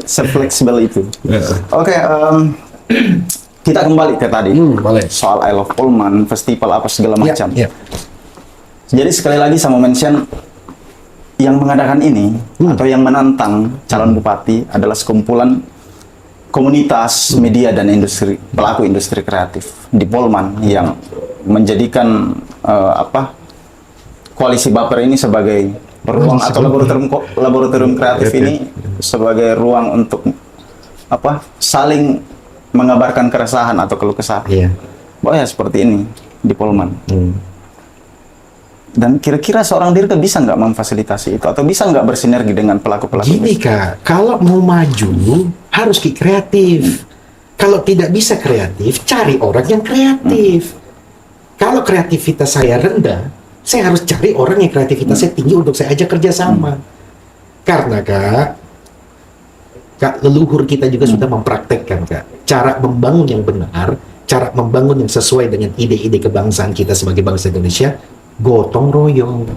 Se-fleksibel itu. Oke, kita kembali ke tadi. Boleh. Soal I Love Polman, festival apa segala macam. Ya. Jadi sekali lagi saya mau mention, yang mengadakan ini atau yang menantang calon bupati adalah sekumpulan komunitas media dan industri, pelaku industri kreatif di Polman yang menjadikan koalisi Baper ini sebagai ruang atau laboratorium kreatif ini sebagai ruang untuk saling mengabarkan keresahan atau keluh kesah. Iya. Oh ya, seperti ini di Polman. Dan kira-kira seorang Dirga bisa nggak memfasilitasi itu atau bisa nggak bersinergi dengan pelaku-pelaku Gini industri? Kak, kalau mau maju harus kreatif. Kalau tidak bisa kreatif, cari orang yang kreatif. Kalau kreativitas saya rendah, saya harus cari orang yang kreativitasnya tinggi untuk saya ajak kerjasama. Karena Kak, leluhur kita juga sudah mempraktekkan Kak, cara membangun yang benar, cara membangun yang sesuai dengan ide-ide kebangsaan kita sebagai bangsa Indonesia, gotong royong.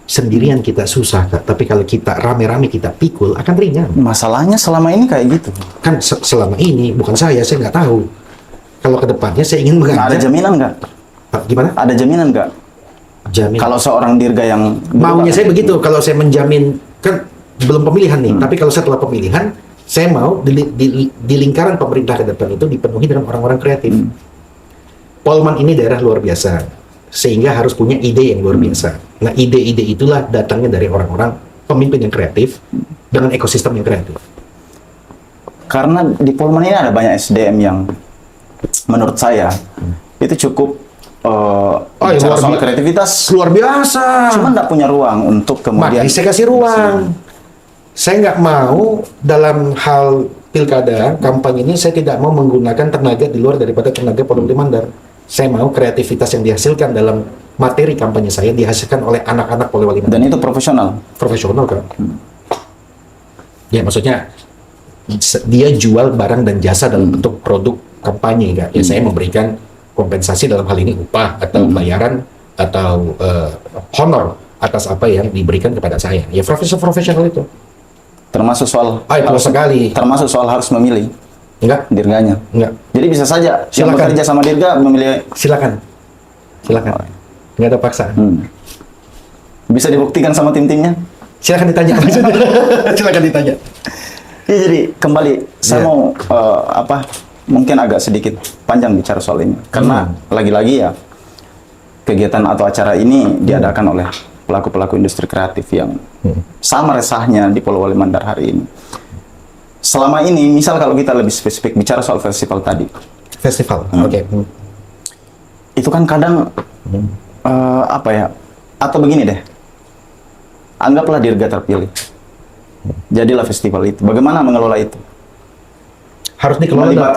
Sendirian kita susah Kak, tapi kalau kita rame-rame kita pikul akan ringan. Masalahnya selama ini kayak gitu. Kan selama ini, bukan saya nggak tahu. Kalau kedepannya saya ingin Ada mengajak. jaminan nggak? Gimana? Ada jaminan nggak? Jamin. Kalau seorang Dirga yang Maunya saya begitu, kalau saya menjamin, kan belum pemilihan nih, tapi kalau setelah pemilihan, saya mau di lingkaran pemerintah ke depan itu dipenuhi dengan orang-orang kreatif. Polman ini daerah luar biasa, sehingga harus punya ide yang luar biasa. Nah, ide-ide itulah datangnya dari orang-orang pemimpin yang kreatif dengan ekosistem yang kreatif. Karena di Polman ini ada banyak SDM yang menurut saya itu cukup bicara soal kreativitas, Luar biasa. cuma nggak punya ruang untuk kemudian. Mari saya kasih ruang. Saya nggak mau dalam hal pilkada, kampanye ini saya tidak mau menggunakan tenaga di luar daripada tenaga Polewali Mandar. Saya mau kreativitas yang dihasilkan dalam materi kampanye saya dihasilkan oleh anak-anak Polewali Mandar. Dan itu profesional. Profesional kan? Ya maksudnya dia jual barang dan jasa dalam bentuk produk kampanye kan? Ya saya memberikan kompensasi dalam hal ini upah atau bayaran atau honor atas apa yang diberikan kepada saya. Ya profesional itu. Termasuk soal Betul sekali. termasuk soal harus memilih Enggak? Dirganya. Enggak. Jadi bisa saja yang Silakan. bekerja sama Dirga memilih. Silakan. Nggak ada paksaan. Bisa dibuktikan sama tim-timnya. Silakan ditanya. Silakan ditanya. Ya, jadi kembali saya Ya. mau mungkin agak sedikit panjang bicara soal ini karena lagi-lagi ya kegiatan atau acara ini diadakan oleh pelaku-pelaku industri kreatif yang sama resahnya di Polewali Mandar hari ini. Selama ini, misal kalau kita lebih spesifik bicara soal festival tadi, Festival. Oke. itu kan kadang atau begini deh, anggaplah Dirga terpilih, jadilah festival itu. Bagaimana mengelola itu? Harus dikelola.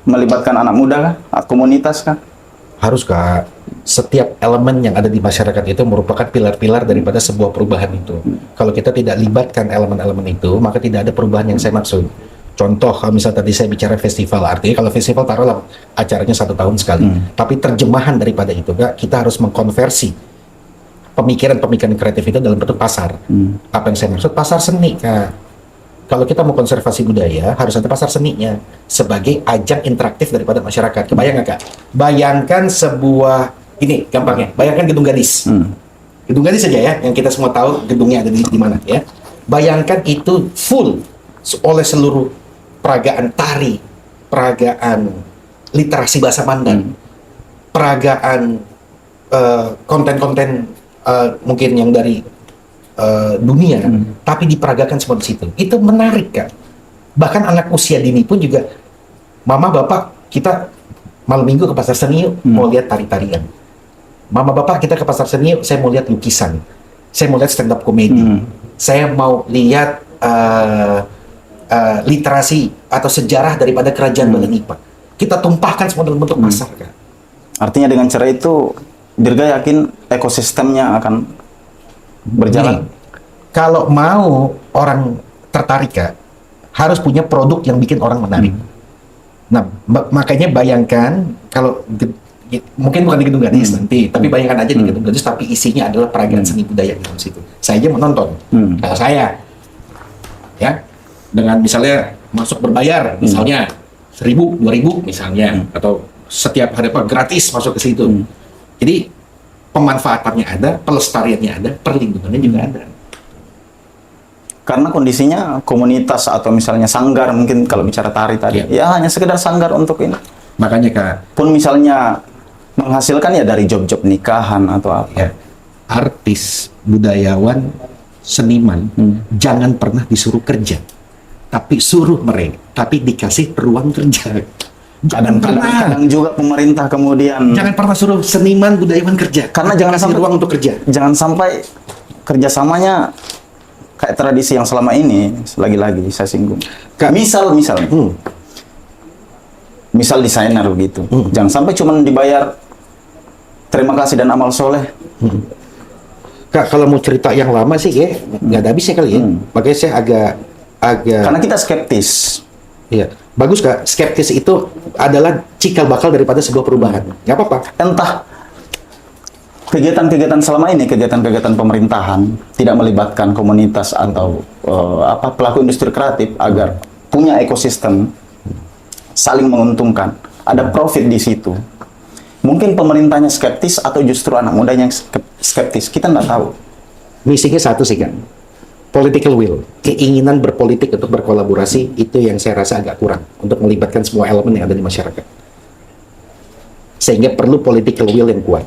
Melibatkan anak muda kah? Atau komunitas kah? Harus Kak. Setiap elemen yang ada di masyarakat itu merupakan pilar-pilar daripada sebuah perubahan itu. Kalau kita tidak libatkan elemen-elemen itu, maka tidak ada perubahan yang saya maksud. Contoh, kalau misal tadi saya bicara festival, artinya kalau festival taruhlah acaranya 1 tahun sekali. Tapi terjemahan daripada itu, Kak, kita harus mengkonversi pemikiran-pemikiran kreatif itu dalam bentuk pasar. Apa yang saya maksud? Pasar seni, Kak. Kalau kita mau konservasi budaya, harus ada pasar seninya sebagai ajang interaktif daripada masyarakat. Kebayang nggak, Kak? Bayangkan sebuah, ini gampangnya, bayangkan Gedung Gadis. Gedung Gadis saja ya, yang kita semua tahu gedungnya ada di mana ya. Bayangkan itu full oleh seluruh peragaan tari, peragaan literasi bahasa Mandan, peragaan konten-konten mungkin yang dari dunia, tapi diperagakan semua di situ. Itu menarik kan? Bahkan anak usia dini pun juga, mama bapak kita malam minggu ke pasar seni yuk, mau lihat tari-tarian. Mama bapak kita ke pasar seni, saya mau lihat lukisan, saya mau lihat stand up comedy, saya mau lihat literasi atau sejarah daripada kerajaan Balanipa. Kita tumpahkan semua dalam bentuk pasar kan. Artinya dengan cara itu Dirga yakin ekosistemnya akan berjalan. Nih, kalau mau orang tertarik Kak, harus punya produk yang bikin orang menarik. Nah, makanya bayangkan kalau mungkin bukan di Gedung Gadis nanti, tapi bayangkan aja di Gedung Gadis tapi isinya adalah peragaan seni budaya di dalam situ. Saya aja menonton. Kalau saya ya dengan misalnya masuk berbayar misalnya 1.000, 2.000 misalnya atau setiap hari apa gratis masuk ke situ. Jadi pemanfaatannya ada, pelestariannya ada, perlindungannya juga ada. Karena kondisinya komunitas atau misalnya sanggar mungkin kalau bicara tari tadi, ya hanya sekedar sanggar untuk ini. Makanya Kak, Pun misalnya menghasilkan ya dari job-job nikahan atau apa. ya, artis, budayawan, seniman jangan pernah disuruh kerja, tapi suruh mereka, tapi dikasih ruang kerja. Kadang juga pemerintah kemudian Jangan pernah suruh seniman budayawan kerja, Karena tapi jangan kasih sampai- ruang untuk kerja. jangan sampai kerjasamanya kayak tradisi yang selama ini lagi-lagi saya singgung. Misal misal desainer begitu, jangan sampai cuma dibayar terima kasih dan amal soleh. Kak, kalau mau cerita yang lama sih ya nggak ada habisnya kali ya. Makanya saya agak Karena kita skeptis. iya. Bagus Kak, skeptis itu adalah cikal bakal daripada sebuah perubahan. Nggak apa-apa. Entah kegiatan-kegiatan selama ini, kegiatan-kegiatan pemerintahan tidak melibatkan komunitas atau pelaku industri kreatif agar punya ekosistem saling menguntungkan, ada profit di situ. Mungkin pemerintahnya skeptis atau justru anak mudanya yang skeptis, kita nggak tahu. Misinya satu sih kan, political will, keinginan berpolitik untuk berkolaborasi itu yang saya rasa agak kurang untuk melibatkan semua elemen yang ada di masyarakat. Sehingga perlu political will yang kuat.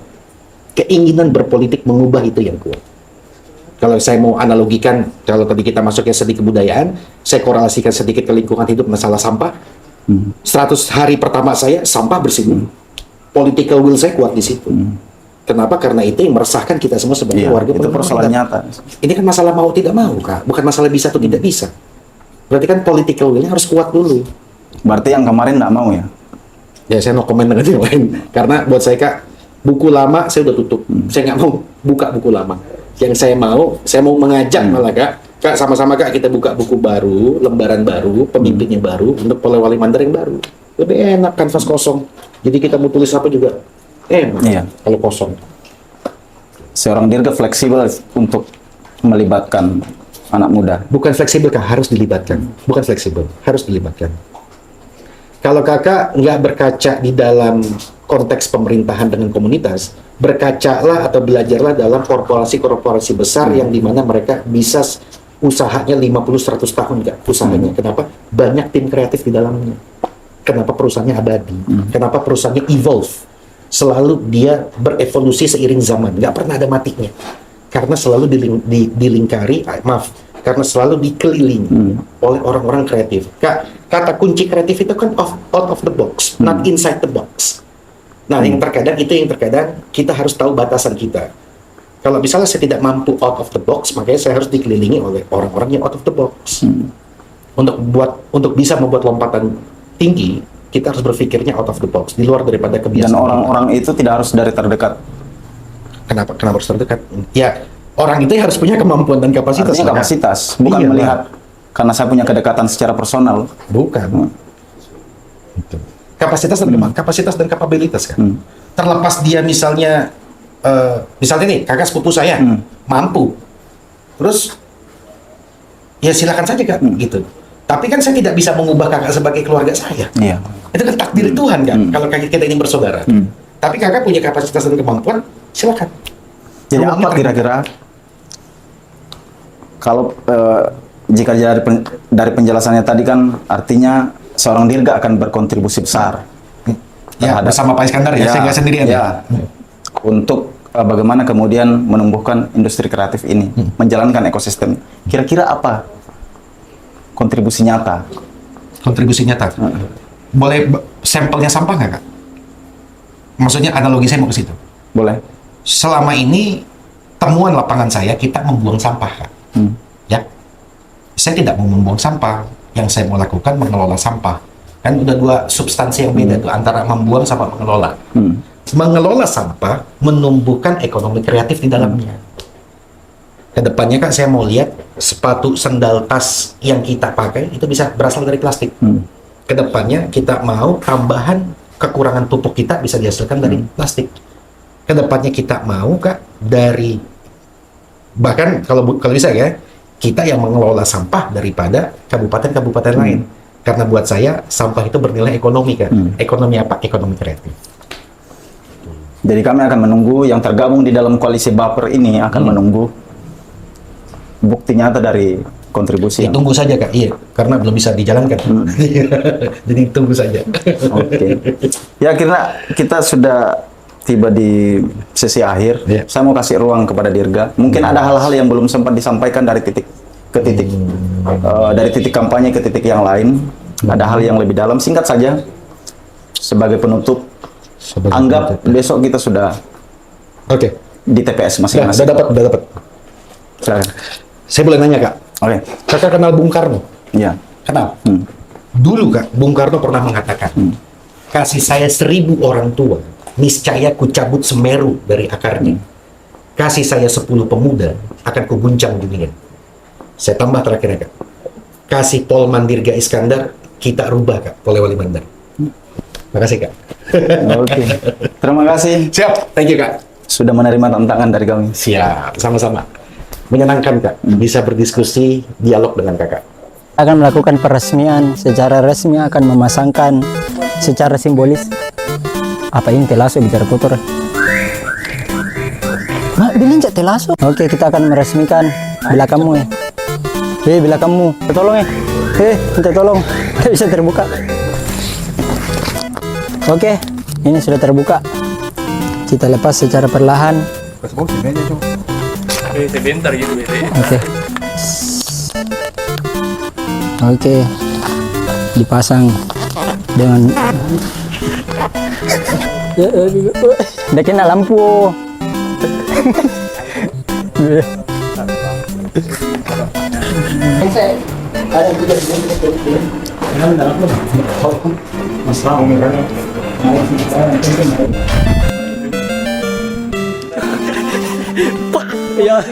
Keinginan berpolitik mengubah itu yang kuat. Kalau saya mau analogikan, kalau tadi kita masuknya sedikit kebudayaan, saya korelasikan sedikit ke lingkungan hidup masalah sampah. 100 hari pertama saya sampah bersih. Political will saya kuat di situ. Kenapa? Karena itu yang meresahkan kita semua sebagai Iya, warga. itu persoalan nyata. Ini kan masalah mau tidak mau, Kak. Bukan masalah bisa atau tidak bisa. Berarti kan political will-nya harus kuat dulu. Berarti yang kemarin nggak mau ya? Ya, saya no comment dengan yang lain. Karena buat saya, Kak, buku lama saya udah tutup. Saya nggak mau buka buku lama. Yang saya mau mengajak malah, Kak, sama-sama Kak kita buka buku baru, lembaran baru, pemimpinnya baru, untuk Polewali Mandar yang baru. Lebih enak, kanvas kosong. Jadi kita mau tulis apa juga enak Iya. kalau kosong. Seorang Dirga fleksibel untuk melibatkan anak muda. Bukan fleksibel, Kak, harus dilibatkan. Bukan fleksibel, harus dilibatkan. Kalau Kakak nggak berkaca di dalam konteks pemerintahan dengan komunitas, berkacalah atau belajarlah dalam korporasi-korporasi besar yang dimana mereka bisa usahanya 50-100 tahun, Kak, usahanya. Kenapa? Banyak tim kreatif di dalamnya. Kenapa perusahaannya abadi? Kenapa perusahaannya evolve? Selalu dia berevolusi seiring zaman, nggak pernah ada matinya. Karena selalu dilingkari, karena selalu dikelilingi oleh orang-orang kreatif. Kak, kata kunci kreatif itu kan out of the box, not inside the box. Nah, yang terkadang kita harus tahu batasan kita. Kalau misalnya saya tidak mampu out of the box, makanya saya harus dikelilingi oleh orang-orang yang out of the box. Untuk bisa membuat lompatan tinggi, kita harus berpikirnya out of the box, di luar daripada kebiasaan. Dan orang-orang itu tidak harus dari terdekat. Kenapa harus terdekat? Ya, orang itu harus punya kemampuan dan kapasitas. Artinya Kak. kapasitas, bukan Iya, melihat karena saya punya kedekatan secara personal. Bukan. Gitu. Kapasitas dan kapabilitas kan. Terlepas dia misalnya nih kakak sepupu saya mampu, terus ya silakan saja Kak, gitu. Tapi kan saya tidak bisa mengubah kakak sebagai keluarga saya. Iya. Itu kan takdir Tuhan kan, kalau kita ini bersaudara. Tapi kakak punya kapasitas dan kemampuan, silakan. Jadi Ruangnya apa kira-kira kalau jika dari penjelasannya tadi kan artinya seorang Dirga akan berkontribusi besar Ya, terhadap- bersama Pak Iskandar ya, saya nggak sendirian ya, untuk bagaimana kemudian menumbuhkan industri kreatif ini, menjalankan ekosistem. Kira-kira apa kontribusi nyata? Kontribusi nyata. Boleh sampelnya sampah nggak Kak? Maksudnya analogi saya mau ke situ. Boleh? selama ini temuan lapangan saya kita membuang sampah, Kak. Ya, saya tidak mau membuang sampah. Yang saya mau lakukan mengelola sampah. Kan udah dua substansi yang beda tuh antara membuang sama mengelola. Mengelola sampah menumbuhkan ekonomi kreatif di dalamnya. Kedepannya kan saya mau lihat sepatu, sendal, tas yang kita pakai itu bisa berasal dari plastik. Kedepannya kita mau tambahan kekurangan pupuk kita bisa dihasilkan dari plastik. Kedepannya kita mau Kak dari bahkan kalau bisa ya kita yang mengelola sampah daripada kabupaten-kabupaten lain. Karena buat saya sampah itu bernilai ekonomi Kak. Ekonomi apa? Ekonomi kreatif. Jadi kami akan menunggu yang tergabung di dalam koalisi Baper ini akan menunggu bukti nyata dari kontribusi. Ya, tunggu saja Kak, iya, karena belum bisa dijalankan. Jadi tunggu saja. Oke. Ya kira kita sudah tiba di sesi akhir. Ya. Saya mau kasih ruang kepada Dirga. Mungkin ada hal-hal yang belum sempat disampaikan dari titik ke titik, dari titik kampanye ke titik yang lain. Ada hal yang lebih dalam. Singkat saja. Sebagai penutup, anggap besok kita sudah Oke. di TPS masing-masing. Udah dapat. Silakan. Saya boleh nanya Kak. Oke. Kakak kenal Bung Karno? Ya. Kenal. Dulu Kak, Bung Karno pernah mengatakan, kasih saya 1000 orang tua, niscaya ku cabut Semeru dari akarnya. Kasih saya 10 pemuda, akan kuguncang dunia. Saya tambah terakhirnya Kak. Kasih Pol Mandirga Iskandar, kita rubah Kak, Polewali Mandar. Makasih Kak. Oke. Terima kasih Siap, thank you Kak. sudah menerima tantangan dari kami. Siap, sama-sama. Menyenangkan Kak, bisa berdiskusi, dialog dengan Kakak. Akan melakukan peresmian secara resmi, akan memasangkan secara simbolis. Apa ini telaso bicara kotor? Nah, bilinjak telaso. Oke, kita akan meresmikan belakangmu ya. Belakangmu, minta tolong ya. Minta tolong, tidak bisa terbuka. Oke, ini sudah terbuka. Kita lepas secara perlahan. Sebentar gitu bete. Oke, dipasang dengan udah kena lampu. Ya.